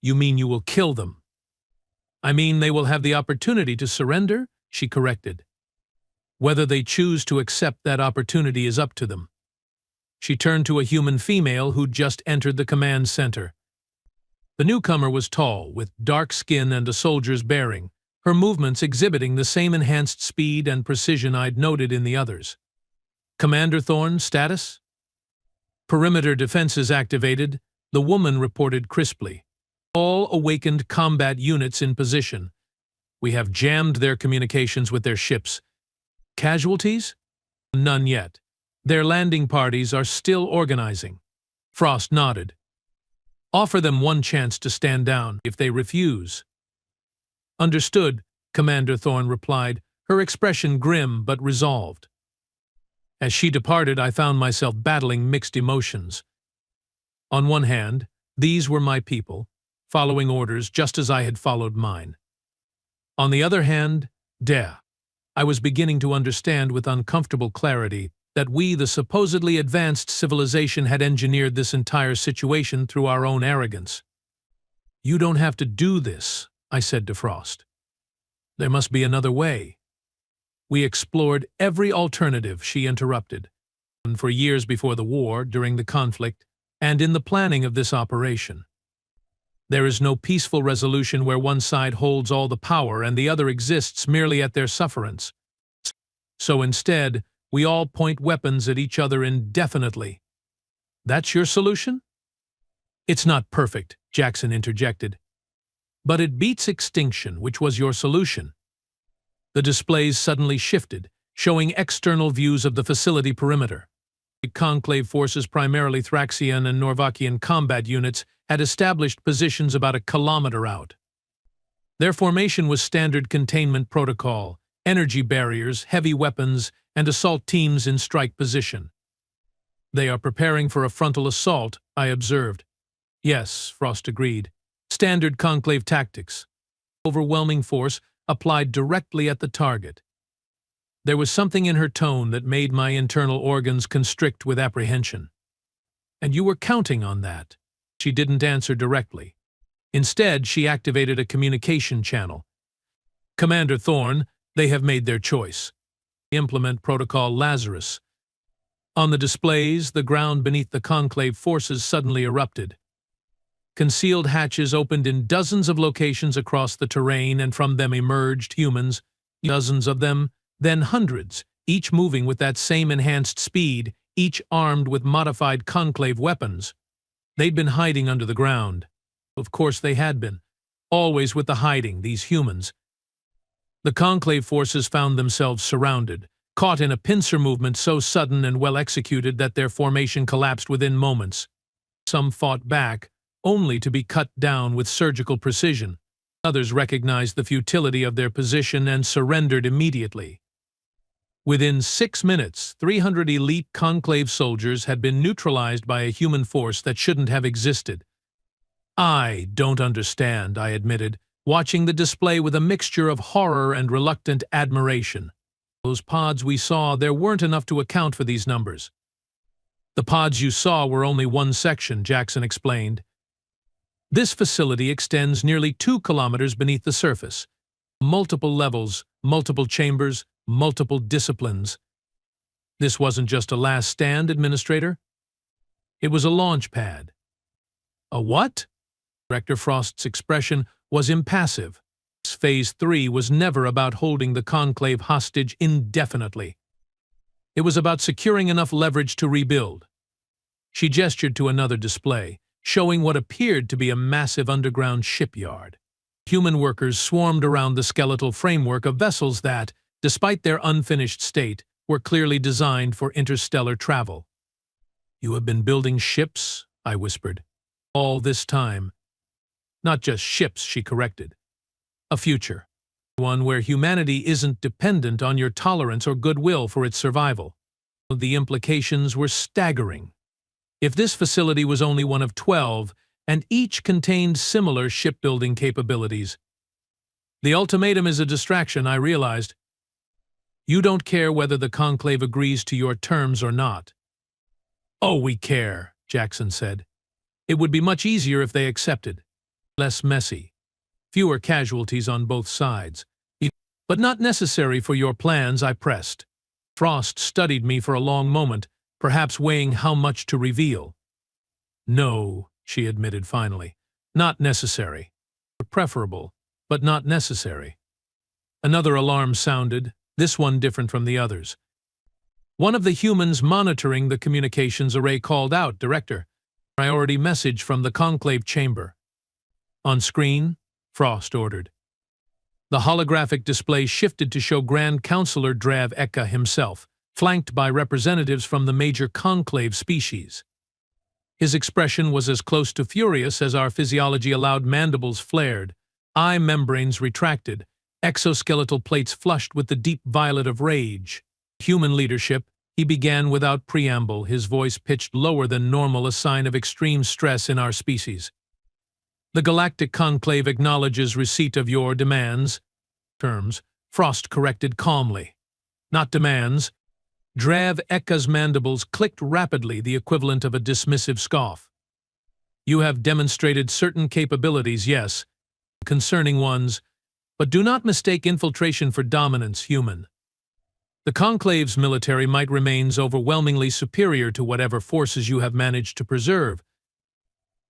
"You mean you will kill them?" "I mean they will have the opportunity to surrender," she corrected. "Whether they choose to accept that opportunity is up to them." She turned to a human female who'd just entered the command center. The newcomer was tall, with dark skin and a soldier's bearing, her movements exhibiting the same enhanced speed and precision I'd noted in the others. "Commander Thorne, status?" "Perimeter defenses activated," the woman reported crisply. "All awakened combat units in position. We have jammed their communications with their ships. Casualties? None yet. Their landing parties are still organizing." Frost nodded. "Offer them one chance to stand down if they refuse." "Understood," Commander Thorne replied, her expression grim but resolved. As she departed, I found myself battling mixed emotions. On one hand, these were my people, following orders just as I had followed mine. On the other hand, I was beginning to understand with uncomfortable clarity that we, the supposedly advanced civilization, had engineered this entire situation through our own arrogance. "You don't have to do this," I said to Frost. "There must be another way." "We explored every alternative," she interrupted, "for years before the war, during the conflict, and in the planning of this operation. There is no peaceful resolution where one side holds all the power and the other exists merely at their sufferance. So instead, we all point weapons at each other indefinitely." "That's your solution?" "It's not perfect," Jackson interjected. "But it beats extinction, which was your solution." The displays suddenly shifted, showing external views of the facility perimeter. Conclave forces, primarily Thraxian and Norvakian combat units, had established positions about a kilometer out. Their formation was standard containment protocol: energy barriers, heavy weapons, and assault teams in strike position. "They are preparing for a frontal assault," I observed. "Yes," Frost agreed. "Standard conclave tactics. Overwhelming force applied directly at the target." There was something in her tone that made my internal organs constrict with apprehension. "And you were counting on that?" She didn't answer directly. Instead, she activated a communication channel. "Commander Thorne, they have made their choice. Implement Protocol Lazarus." On the displays, the ground beneath the Conclave forces suddenly erupted. Concealed hatches opened in dozens of locations across the terrain, and from them emerged humans, dozens of them, then hundreds, each moving with that same enhanced speed, each armed with modified Conclave weapons. They'd been hiding under the ground. Of course they had been. Always with the hiding, these humans. The Conclave forces found themselves surrounded, caught in a pincer movement so sudden and well executed that their formation collapsed within moments. Some fought back, only to be cut down with surgical precision. Others recognized the futility of their position and surrendered immediately. Within 6 minutes, 300 elite Conclave soldiers had been neutralized by a human force that shouldn't have existed. "I don't understand," I admitted, watching the display with a mixture of horror and reluctant admiration. "Those pods we saw, there weren't enough to account for these numbers." "The pods you saw were only one section," Jackson explained. "This facility extends nearly 2 kilometers beneath the surface. Multiple levels, multiple chambers, multiple disciplines. This wasn't just a last stand, Administrator. It was a launch pad." "A what?" Director Frost's expression was impassive. Phase 3 was never about holding the Conclave hostage indefinitely. It was about securing enough leverage to rebuild. She gestured to another display, showing what appeared to be a massive underground shipyard. Human workers swarmed around the skeletal framework of vessels that, despite their unfinished state, were clearly designed for interstellar travel. "You have been building ships?" I whispered. "All this time." "Not just ships," she corrected. "A future. One where humanity isn't dependent on your tolerance or goodwill for its survival." The implications were staggering. If this facility was only one of 12, and each contained similar shipbuilding capabilities. "The ultimatum is a distraction," I realized. "You don't care whether the Conclave agrees to your terms or not." "Oh, we care," Jackson said. "It would be much easier if they accepted. Less messy. Fewer casualties on both sides. But not necessary for your plans," I pressed. Frost studied me for a long moment, perhaps weighing how much to reveal. "No," she admitted finally. "Not necessary. Preferable, but not necessary." Another alarm sounded, this one different from the others. One of the humans monitoring the communications array called out, "Director, priority message from the Conclave chamber." "On screen," Frost ordered. The holographic display shifted to show Grand Counselor Drav Eka himself, flanked by representatives from the major Conclave species. His expression was as close to furious as our physiology allowed. Mandibles flared, eye membranes retracted, exoskeletal plates flushed with the deep violet of rage. "Human leadership," he began without preamble, his voice pitched lower than normal, a sign of extreme stress in our species. "The Galactic Conclave acknowledges receipt of your demands." "Terms," Frost corrected calmly. "Not demands." Drav Eka's mandibles clicked rapidly, the equivalent of a dismissive scoff. "You have demonstrated certain capabilities, yes, concerning ones, but do not mistake infiltration for dominance, human. The Conclave's military might remains overwhelmingly superior to whatever forces you have managed to preserve."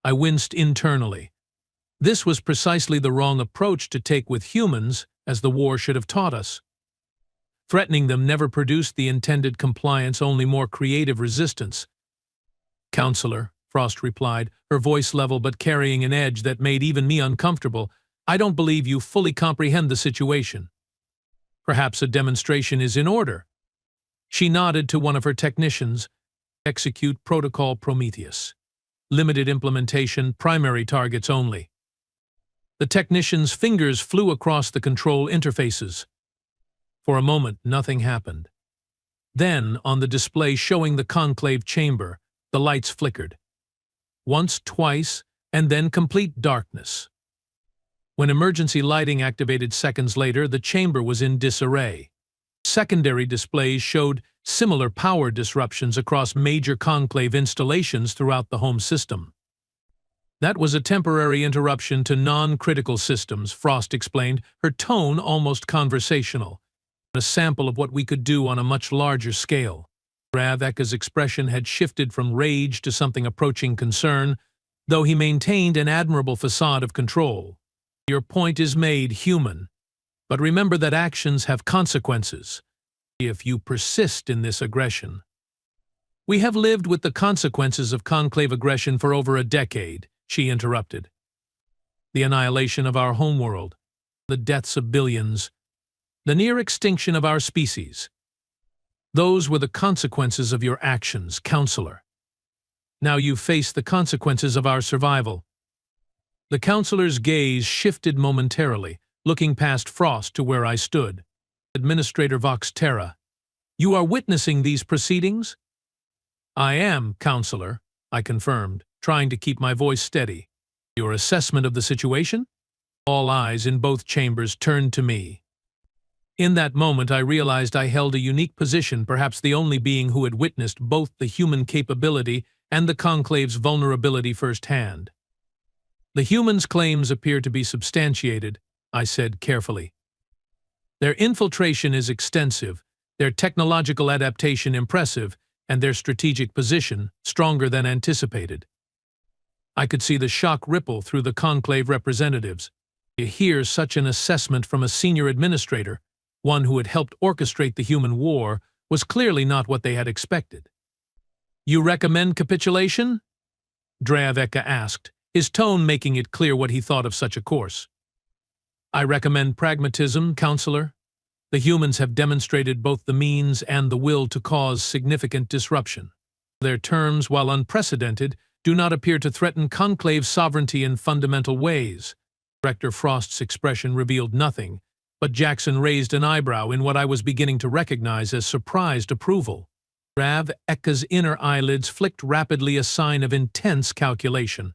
I winced internally. This was precisely the wrong approach to take with humans, as the war should have taught us. Threatening them never produced the intended compliance, only more creative resistance. "Counselor," Frost replied, her voice level but carrying an edge that made even me uncomfortable, "I don't believe you fully comprehend the situation. Perhaps a demonstration is in order." She nodded to one of her technicians. "Execute Protocol Prometheus. Limited implementation, primary targets only." The technician's fingers flew across the control interfaces. For a moment, nothing happened. Then, on the display showing the Conclave chamber, the lights flickered. Once, twice, and then complete darkness. When emergency lighting activated seconds later, the chamber was in disarray. Secondary displays showed similar power disruptions across major conclave installations throughout the home system. That was a temporary interruption to non-critical systems, Frost explained, her tone almost conversational, a sample of what we could do on a much larger scale. Raveka's expression had shifted from rage to something approaching concern, though he maintained an admirable facade of control. Your point is made, human. But remember that actions have consequences if you persist in this aggression. We have lived with the consequences of conclave aggression for over a decade, she interrupted. The annihilation of our homeworld, the deaths of billions, the near extinction of our species. Those were the consequences of your actions, counselor. Now you face the consequences of our survival. The counselor's gaze shifted momentarily, looking past Frost to where I stood. Administrator Vox Terra, you are witnessing these proceedings? I am, counselor, I confirmed, trying to keep my voice steady. Your assessment of the situation? All eyes in both chambers turned to me. In that moment, I realized I held a unique position, perhaps the only being who had witnessed both the human capability and the conclave's vulnerability firsthand. The humans' claims appear to be substantiated, I said carefully. Their infiltration is extensive, their technological adaptation impressive, and their strategic position stronger than anticipated. I could see the shock ripple through the conclave representatives. To hear such an assessment from a senior administrator, one who had helped orchestrate the human war, was clearly not what they had expected. You recommend capitulation? Draveka asked, his tone making it clear what he thought of such a course. I recommend pragmatism, counselor. The humans have demonstrated both the means and the will to cause significant disruption. Their terms, while unprecedented, do not appear to threaten conclave sovereignty in fundamental ways. Director Frost's expression revealed nothing, but Jackson raised an eyebrow in what I was beginning to recognize as surprised approval. Raveka's inner eyelids flicked rapidly, a sign of intense calculation.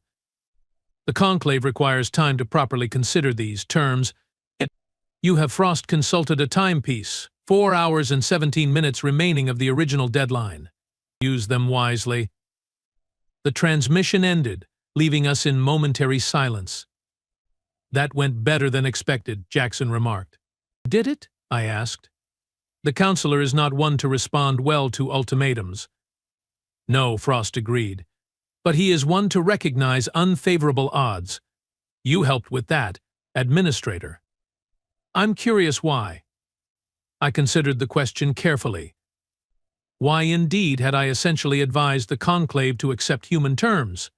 The conclave requires time to properly consider these terms. You have, Frost consulted a timepiece, 4 hours and 17 minutes remaining of the original deadline. Use them wisely. The transmission ended, leaving us in momentary silence. That went better than expected, Jackson remarked. Did it? I asked. The counselor is not one to respond well to ultimatums. No, Frost agreed. But he is one to recognize unfavorable odds. You helped with that, administrator. I'm curious why. I considered the question carefully. Why indeed had I essentially advised the conclave to accept human terms?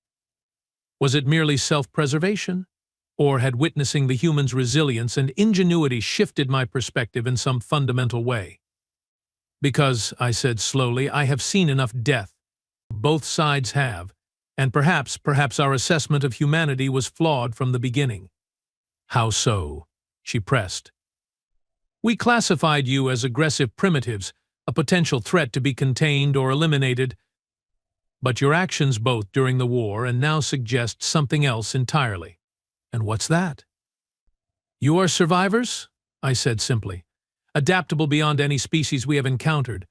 Was it merely self-preservation? Or had witnessing the humans' resilience and ingenuity shifted my perspective in some fundamental way? Because, I said slowly, I have seen enough death. Both sides have, and perhaps our assessment of humanity was flawed from the beginning. How so? She pressed. We classified you as aggressive primitives, a potential threat to be contained or eliminated. But your actions both during the war and now suggest something else entirely. And what's that? You are survivors, I said simply, adaptable beyond any species we have encountered,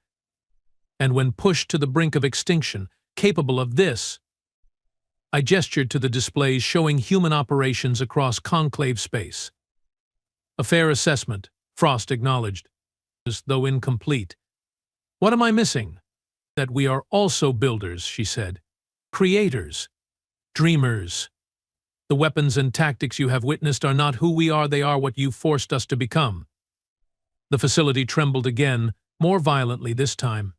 and when pushed to the brink of extinction, capable of this. I gestured to the displays showing human operations across conclave space. A fair assessment, Frost acknowledged, though incomplete. What am I missing? That we are also builders, she said. Creators. Dreamers. The weapons and tactics you have witnessed are not who we are, they are what you forced us to become. The facility trembled again, more violently this time.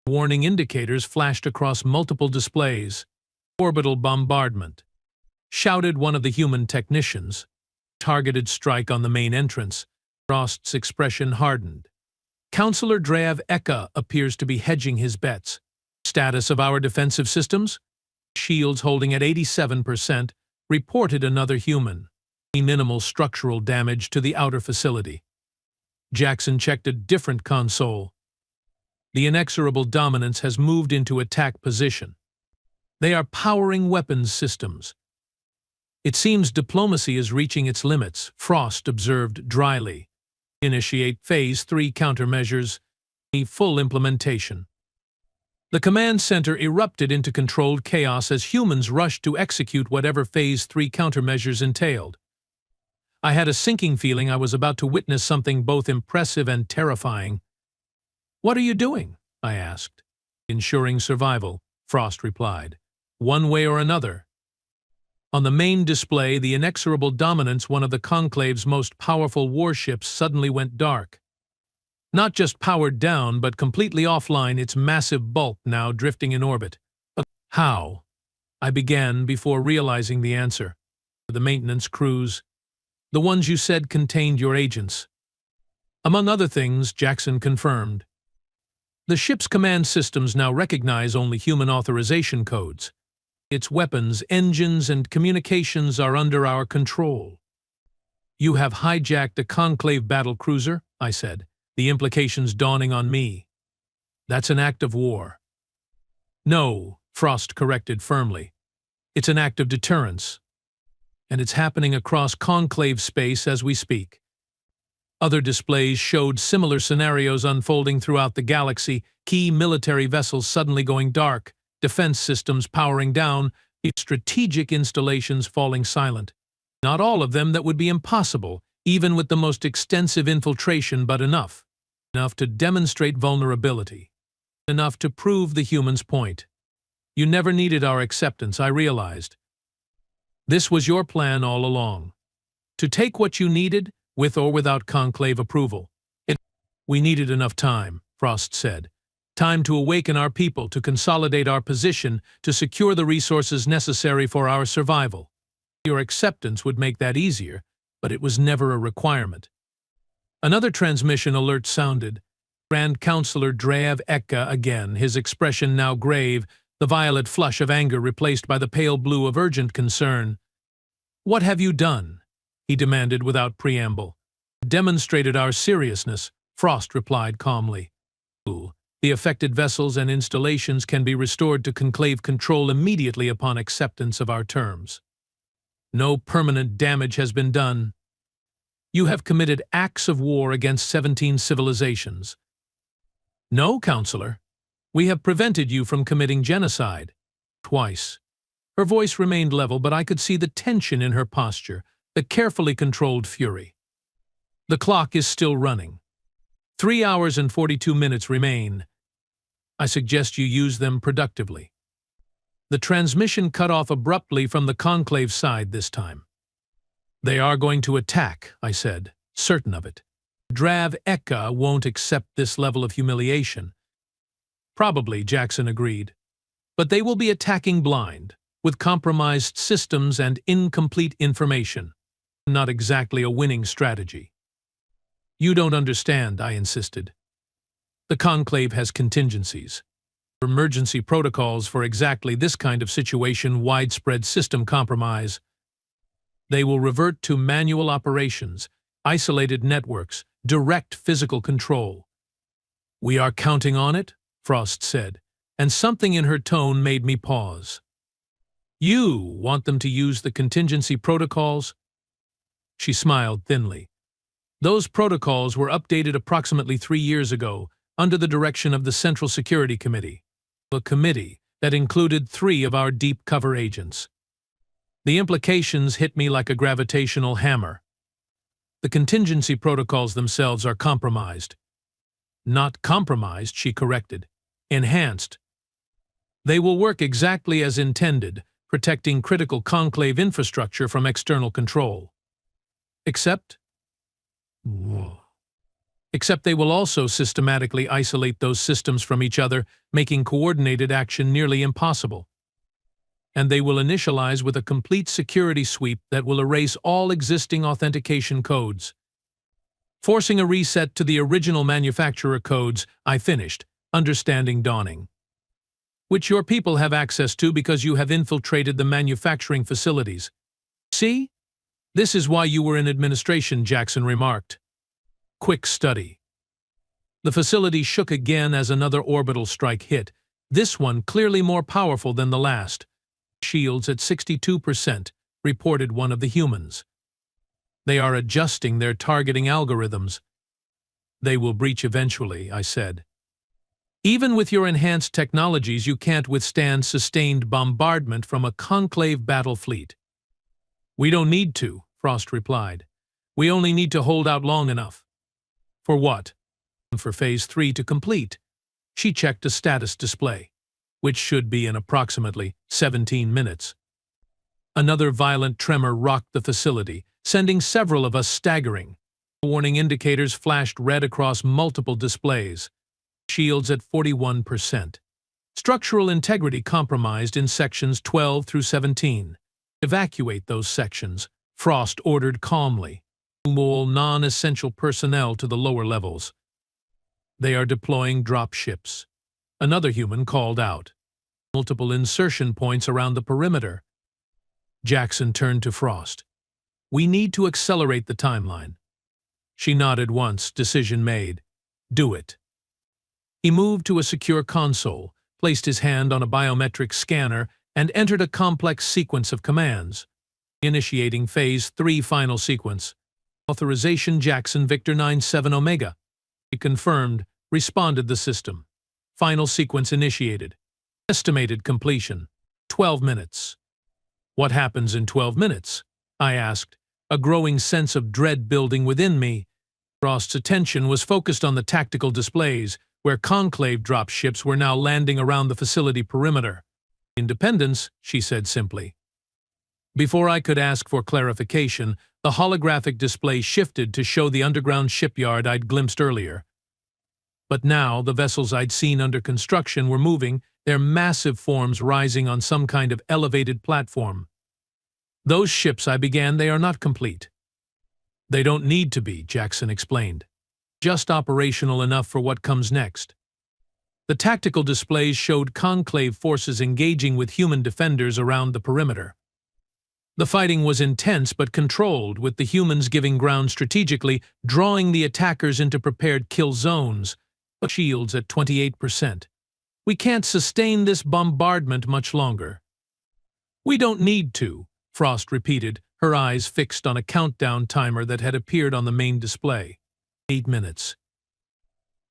Warning indicators flashed across multiple displays. Orbital bombardment. Shouted one of the human technicians. Targeted strike on the main entrance. Frost's expression hardened. Counselor Draveka appears to be hedging his bets. Status of our defensive systems? Shields holding at 87%, reported another human. Minimal structural damage to the outer facility. Jackson checked a different console. The inexorable dominance has moved into attack position. They are powering weapons systems. It seems diplomacy is reaching its limits, Frost observed dryly. Initiate Phase 3 countermeasures. Full implementation. The command center erupted into controlled chaos as humans rushed to execute whatever Phase 3 countermeasures entailed. I had a sinking feeling I was about to witness something both impressive and terrifying. "What are you doing?" I asked. "Ensuring survival," Frost replied. "One way or another." On the main display, the inexorable Dominance, one of the Conclave's most powerful warships, suddenly went dark. Not just powered down, but completely offline, its massive bulk now drifting in orbit. How? I began before realizing the answer. The maintenance crews. The ones you said contained your agents. Among other things, Jackson confirmed. The ship's command systems now recognize only human authorization codes. Its weapons, engines, and communications are under our control. "You have hijacked a Conclave battle cruiser," I said, the implications dawning on me. "That's an act of war." "No," Frost corrected firmly. "It's an act of deterrence. And it's happening across Conclave space as we speak." Other displays showed similar scenarios unfolding throughout the galaxy, key military vessels suddenly going dark, defense systems powering down, strategic installations falling silent. Not all of them that would be impossible, even with the most extensive infiltration, but enough. Enough to demonstrate vulnerability. Enough to prove the human's point. You never needed our acceptance, I realized. This was your plan all along. To take what you needed, with or without Conclave approval. We needed enough time, Frost said. Time to awaken our people, to consolidate our position, to secure the resources necessary for our survival. Your acceptance would make that easier, but it was never a requirement. Another transmission alert sounded. Grand Counselor Drav Eka again, his expression now grave, the violet flush of anger replaced by the pale blue of urgent concern. "What have you done?" he demanded without preamble. "Demonstrated our seriousness," Frost replied calmly. "The affected vessels and installations can be restored to Conclave control immediately upon acceptance of our terms. No permanent damage has been done. You have committed acts of war against 17 civilizations." "No, Counselor. We have prevented you from committing genocide." Twice. Her voice remained level, but I could see the tension in her posture, the carefully controlled fury. "The clock is still running. 3 hours and 42 minutes remain. I suggest you use them productively." The transmission cut off abruptly from the Conclave side this time. "They are going to attack," I said, certain of it. "Drav Eka won't accept this level of humiliation." "Probably," Jackson agreed. "But they will be attacking blind, with compromised systems and incomplete information. Not exactly a winning strategy." "You don't understand," I insisted. "The Conclave has contingencies. Emergency protocols for exactly this kind of situation, widespread system compromise. They will revert to manual operations, isolated networks, direct physical control." "We are counting on it," Frost said, and something in her tone made me pause. "You want them to use the contingency protocols?" She smiled thinly. "Those protocols were updated approximately 3 years ago, under the direction of the Central Security Committee, a committee that included 3 of our deep cover agents. The implications hit me like a gravitational hammer. The contingency protocols themselves are compromised." "Not compromised," she corrected. "Enhanced. They will work exactly as intended, protecting critical Conclave infrastructure from external control. Except they will also systematically isolate those systems from each other, making coordinated action nearly impossible. And they will initialize with a complete security sweep that will erase all existing authentication codes. Forcing a reset to the original manufacturer codes," I finished, understanding dawning. "Which your people have access to because you have infiltrated the manufacturing facilities. See? This is why you were in administration," Jackson remarked. "Quick study." The facility shook again as another orbital strike hit, this one clearly more powerful than the last. "Shields at 62%, reported one of the humans. They are adjusting their targeting algorithms. They will breach eventually, I said. Even with your enhanced technologies, you can't withstand sustained bombardment from a conclave battle fleet. We don't need to, Frost replied. We only need to hold out long enough. For what? For Phase 3 to complete. She checked a status display, which should be in approximately 17 minutes. Another violent tremor rocked the facility, sending several of us staggering. Warning indicators flashed red across multiple displays. Shields at 41%. Structural integrity compromised in sections 12 through 17. Evacuate those sections, Frost ordered calmly. Move all non-essential personnel to the lower levels. They are deploying drop ships. Another human called out. Multiple insertion points around the perimeter. Jackson turned to Frost. We need to accelerate the timeline. She nodded once, decision made. Do it. He moved to a secure console, placed his hand on a biometric scanner, and entered a complex sequence of commands. Initiating Phase 3 final sequence. Authorization Jackson Victor 97 Omega. He confirmed, responded the system. Final sequence initiated. Estimated completion. 12 minutes. What happens in 12 minutes? I asked, a growing sense of dread building within me. Frost's attention was focused on the tactical displays, where conclave drop ships were now landing around the facility perimeter. Independence, she said simply. Before I could ask for clarification, the holographic display shifted to show the underground shipyard I'd glimpsed earlier. But now the vessels I'd seen under construction were moving, their massive forms rising on some kind of elevated platform. Those ships, I began, they are not complete. They don't need to be, Jackson explained. Just operational enough for what comes next. The tactical displays showed conclave forces engaging with human defenders around the perimeter. The fighting was intense but controlled, with the humans giving ground strategically, drawing the attackers into prepared kill zones, but shields at 28%. We can't sustain this bombardment much longer. We don't need to, Frost repeated, her eyes fixed on a countdown timer that had appeared on the main display. 8 minutes.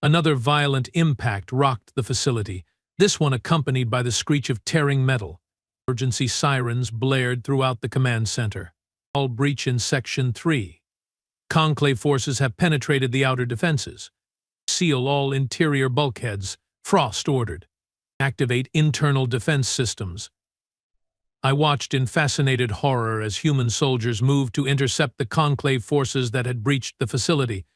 Another violent impact rocked the facility, this one accompanied by the screech of tearing metal. Emergency sirens blared throughout the command center. All breach in Section 3. Conclave forces have penetrated the outer defenses. Seal all interior bulkheads, Frost ordered. Activate internal defense systems. I watched in fascinated horror as human soldiers moved to intercept the conclave forces that had breached the facility.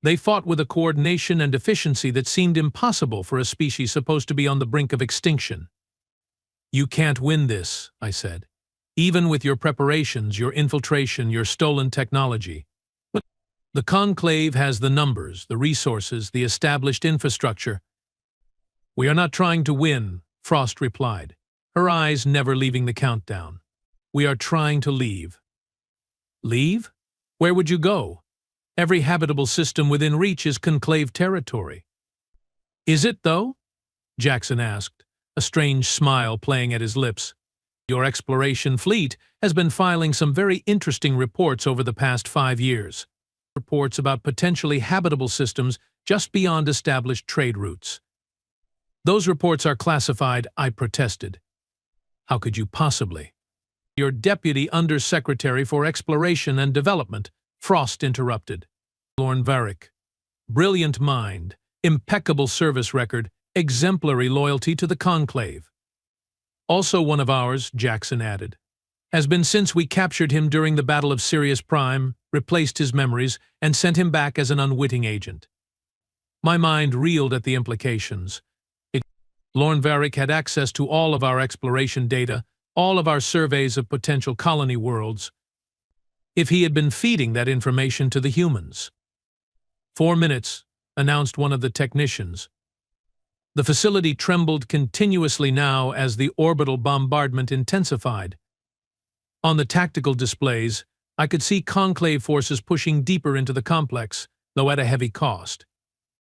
They fought with a coordination and efficiency that seemed impossible for a species supposed to be on the brink of extinction. You can't win this, I said. Even with your preparations, your infiltration, your stolen technology. But the conclave has the numbers, the resources, the established infrastructure. We are not trying to win, Frost replied, her eyes never leaving the countdown. We are trying to leave. Leave? Where would you go? Every habitable system within reach is conclave territory. Is it, though? Jackson asked, a strange smile playing at his lips. Your exploration fleet has been filing some very interesting reports over the past 5 years. Reports about potentially habitable systems just beyond established trade routes. Those reports are classified, I protested. How could you possibly? Your Deputy Undersecretary for Exploration and Development, Frost interrupted. Lorne Varick. Brilliant mind, impeccable service record, exemplary loyalty to the Conclave. Also one of ours, Jackson added. Has been since we captured him during the Battle of Sirius Prime, replaced his memories, and sent him back as an unwitting agent. My mind reeled at the implications. Lorne Varick had access to all of our exploration data, all of our surveys of potential colony worlds. If he had been feeding that information to the humans. 4 minutes, announced one of the technicians. The facility trembled continuously now as the orbital bombardment intensified. On the tactical displays, I could see conclave forces pushing deeper into the complex, though at a heavy cost.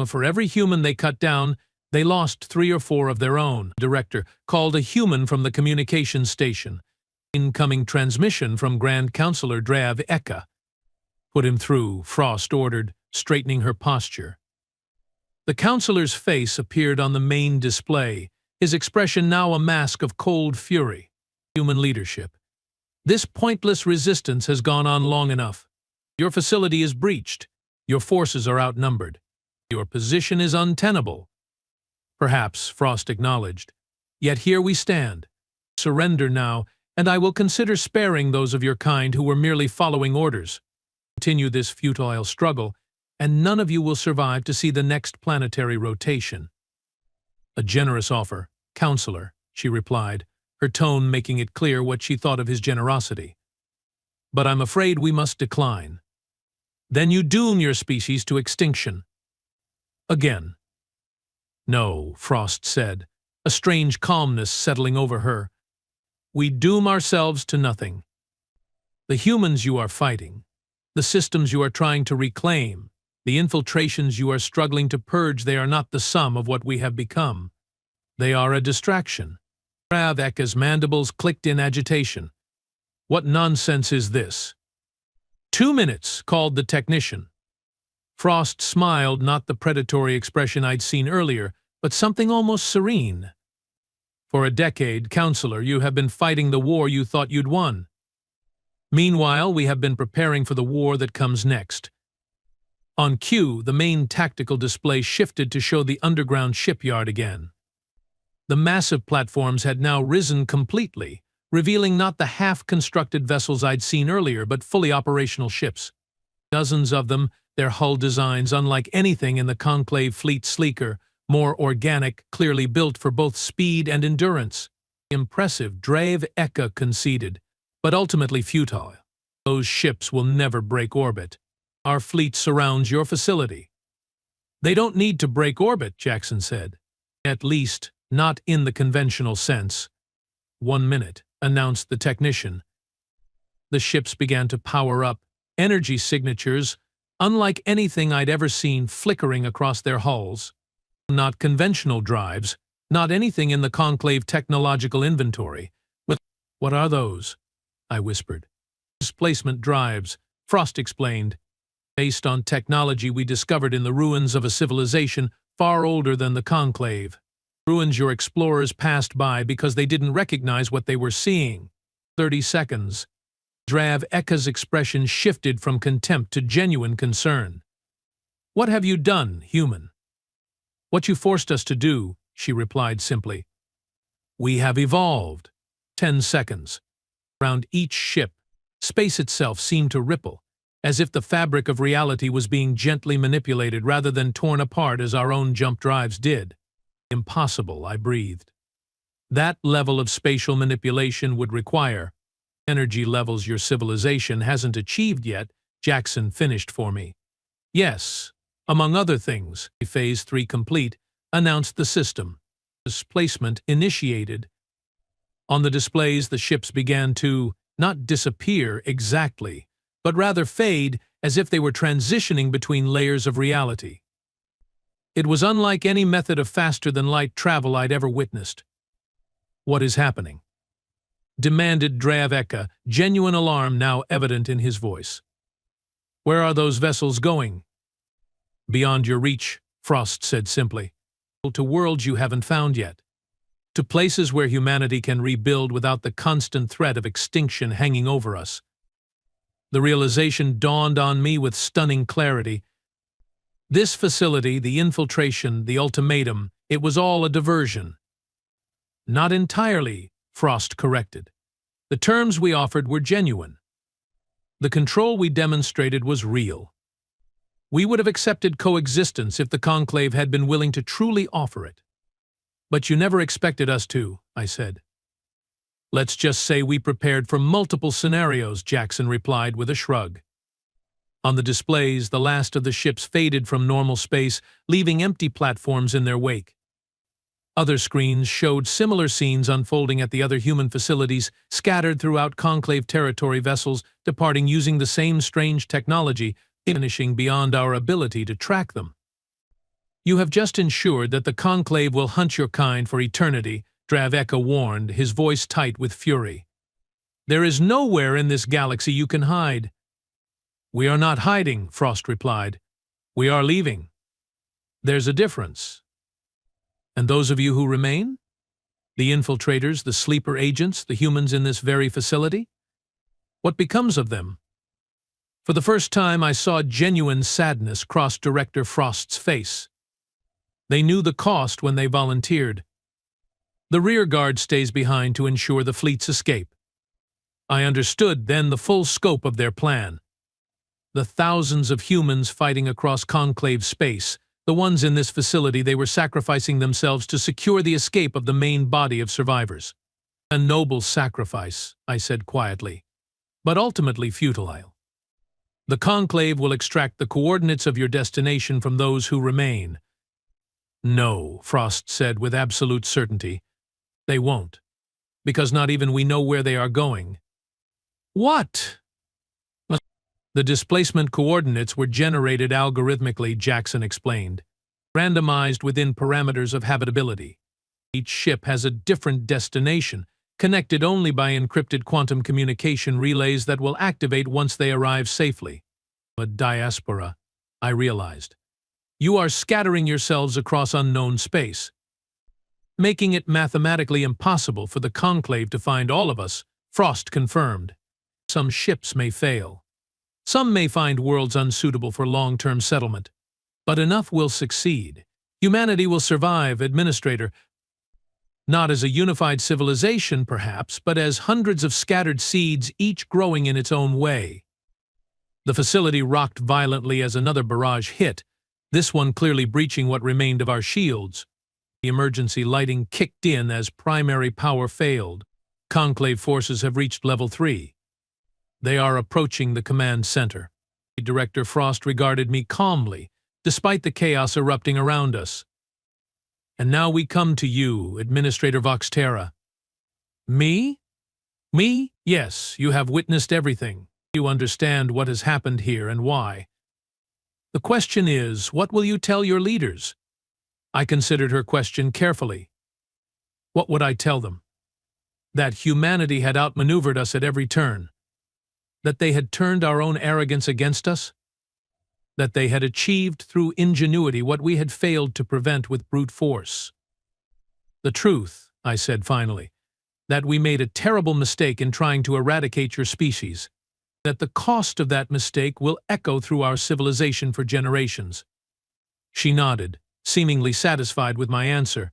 For every human they cut down, they lost 3 or 4 of their own. The director called a human from the communications station. Incoming transmission from Grand Counselor Dreav Eka. Put him through, Frost ordered, straightening her posture. The counselor's face appeared on the main display, his expression now a mask of cold fury. Human leadership. This pointless resistance has gone on long enough. Your facility is breached. Your forces are outnumbered. Your position is untenable. Perhaps, Frost acknowledged. Yet here we stand. Surrender now, and I will consider sparing those of your kind who were merely following orders. Continue this futile struggle, and none of you will survive to see the next planetary rotation. A generous offer, Counselor, she replied, her tone making it clear what she thought of his generosity. But I'm afraid we must decline. Then you doom your species to extinction. Again. No, Frost said, a strange calmness settling over her. We doom ourselves to nothing. The humans you are fighting, the systems you are trying to reclaim, the infiltrations you are struggling to purge, they are not the sum of what we have become. They are a distraction. Raveka's mandibles clicked in agitation. What nonsense is this? 2 minutes, called the technician. Frost smiled, not the predatory expression I'd seen earlier, but something almost serene. For a decade, Counselor, you have been fighting the war you thought you'd won. Meanwhile, we have been preparing for the war that comes next. On cue, the main tactical display shifted to show the underground shipyard again. The massive platforms had now risen completely, revealing not the half-constructed vessels I'd seen earlier, but fully operational ships. Dozens of them, their hull designs unlike anything in the Conclave fleet, sleeker, more organic, clearly built for both speed and endurance. Impressive, Raveka conceded, but ultimately futile. Those ships will never break orbit. Our fleet surrounds your facility. They don't need to break orbit, Jackson said. At least, not in the conventional sense. 1 minute, announced the technician. The ships began to power up, energy signatures, unlike anything I'd ever seen, flickering across their hulls. Not conventional drives, not anything in the Conclave technological inventory. But what are those? I whispered. Displacement drives, Frost explained. Based on technology we discovered in the ruins of a civilization far older than the Conclave. Ruins your explorers passed by because they didn't recognize what they were seeing. 30 seconds. Raveka's expression shifted from contempt to genuine concern. What have you done, human? What you forced us to do, she replied simply. We have evolved. 10 seconds. Around each ship, space itself seemed to ripple, as if the fabric of reality was being gently manipulated rather than torn apart as our own jump drives did. Impossible, I breathed. That level of spatial manipulation would require energy levels your civilization hasn't achieved yet, Jackson finished for me. Yes, among other things, Phase 3 complete, announced the system. Displacement initiated. On the displays, the ships began to not disappear exactly, but rather fade as if they were transitioning between layers of reality. It was unlike any method of faster-than-light travel I'd ever witnessed. What is happening? Demanded Raveka, genuine alarm now evident in his voice. Where are those vessels going? Beyond your reach, Frost said simply. To worlds you haven't found yet. To places where humanity can rebuild without the constant threat of extinction hanging over us. The realization dawned on me with stunning clarity. This facility, the infiltration, the ultimatum, it was all a diversion. Not entirely, Frost corrected. The terms we offered were genuine. The control we demonstrated was real. We would have accepted coexistence if the Conclave had been willing to truly offer it. But you never expected us to, I said. Let's just say we prepared for multiple scenarios, Jackson replied with a shrug. On the displays, the last of the ships faded from normal space, leaving empty platforms in their wake. Other screens showed similar scenes unfolding at the other human facilities, scattered throughout Conclave territory, vessels departing using the same strange technology, finishing beyond our ability to track them. You have just ensured that the Conclave will hunt your kind for eternity, Raveka warned, his voice tight with fury. There is nowhere in this galaxy you can hide. We are not hiding, Frost replied. We are leaving. There's a difference. And those of you who remain? The infiltrators, the sleeper agents, the humans in this very facility? What becomes of them? For the first time, I saw genuine sadness cross Director Frost's face. They knew the cost when they volunteered. The rear guard stays behind to ensure the fleet's escape. I understood then the full scope of their plan. The thousands of humans fighting across conclave space, the ones in this facility, they were sacrificing themselves to secure the escape of the main body of survivors. A noble sacrifice, I said quietly, but ultimately futile. The conclave will extract the coordinates of your destination from those who remain. No, Frost said with absolute certainty. They won't, because not even we know where they are going. What? The displacement coordinates were generated algorithmically, Jackson explained, randomized within parameters of habitability. Each ship has a different destination, connected only by encrypted quantum communication relays that will activate once they arrive safely. A diaspora, I realized. You are scattering yourselves across unknown space, making it mathematically impossible for the conclave to find all of us, Frost confirmed. Some ships may fail. Some may find worlds unsuitable for long-term settlement. But enough will succeed. Humanity will survive, Administrator. Not as a unified civilization, perhaps, but as hundreds of scattered seeds, each growing in its own way. The facility rocked violently as another barrage hit, this one clearly breaching what remained of our shields. The emergency lighting kicked in as primary power failed. Conclave forces have reached level 3. They are approaching the command center. Director Frost regarded me calmly, despite the chaos erupting around us. And now we come to you, Administrator Voxterra. Me? Me? Yes, you have witnessed everything. You understand what has happened here and why. The question is, what will you tell your leaders? I considered her question carefully. What would I tell them? That humanity had outmaneuvered us at every turn. That they had turned our own arrogance against us? That they had achieved through ingenuity what we had failed to prevent with brute force. The truth, I said finally, that we made a terrible mistake in trying to eradicate your species. That the cost of that mistake will echo through our civilization for generations. She nodded, seemingly satisfied with my answer.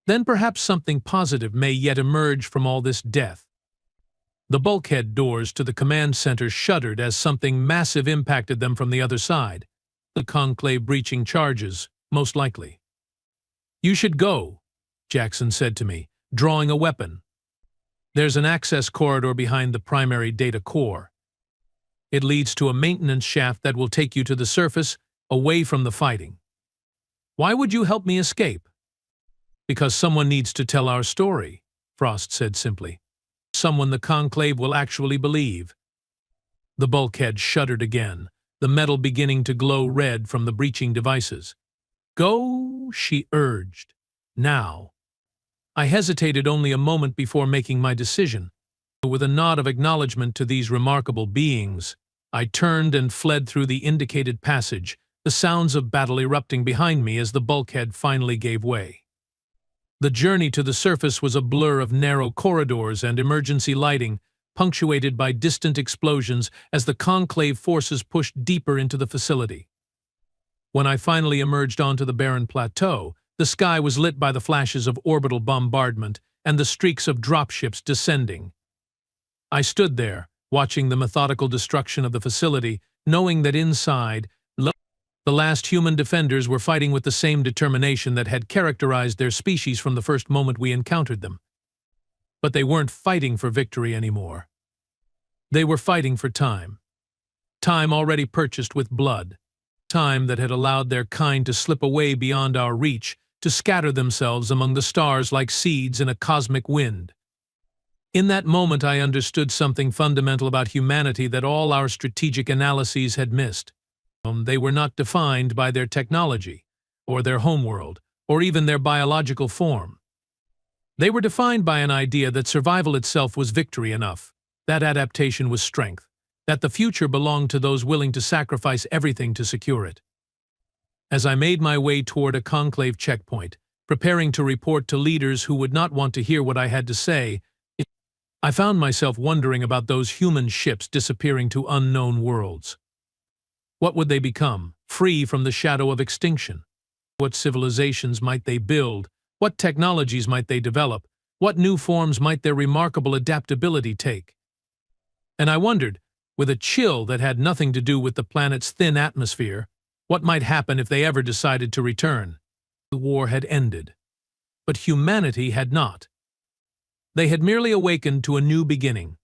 Then perhaps something positive may yet emerge from all this death. The bulkhead doors to the command center shuddered as something massive impacted them from the other side. The conclave breaching charges, most likely. You should go, Jackson said to me, drawing a weapon. There's an access corridor behind the primary data core. It leads to a maintenance shaft that will take you to the surface, away from the fighting. Why would you help me escape? Because someone needs to tell our story, Frost said simply. Someone the conclave will actually believe. The bulkhead shuddered again, the metal beginning to glow red from the breaching devices. Go, she urged. Now. I hesitated only a moment before making my decision. With a nod of acknowledgement to these remarkable beings, I turned and fled through the indicated passage, the sounds of battle erupting behind me as the bulkhead finally gave way. The journey to the surface was a blur of narrow corridors and emergency lighting, punctuated by distant explosions as the conclave forces pushed deeper into the facility. When I finally emerged onto the barren plateau, the sky was lit by the flashes of orbital bombardment and the streaks of dropships descending. I stood there, watching the methodical destruction of the facility, knowing that inside, the last human defenders were fighting with the same determination that had characterized their species from the first moment we encountered them. But they weren't fighting for victory anymore. They were fighting for time. Time already purchased with blood. Time that had allowed their kind to slip away beyond our reach, to scatter themselves among the stars like seeds in a cosmic wind. In that moment I understood something fundamental about humanity that all our strategic analyses had missed. They were not defined by their technology, or their homeworld, or even their biological form. They were defined by an idea that survival itself was victory enough, that adaptation was strength, that the future belonged to those willing to sacrifice everything to secure it. As I made my way toward a conclave checkpoint, preparing to report to leaders who would not want to hear what I had to say, I found myself wondering about those human ships disappearing to unknown worlds. What would they become, free from the shadow of extinction? What civilizations might they build? What technologies might they develop? What new forms might their remarkable adaptability take? And I wondered, with a chill that had nothing to do with the planet's thin atmosphere, what might happen if they ever decided to return. The war had ended. But humanity had not. They had merely awakened to a new beginning,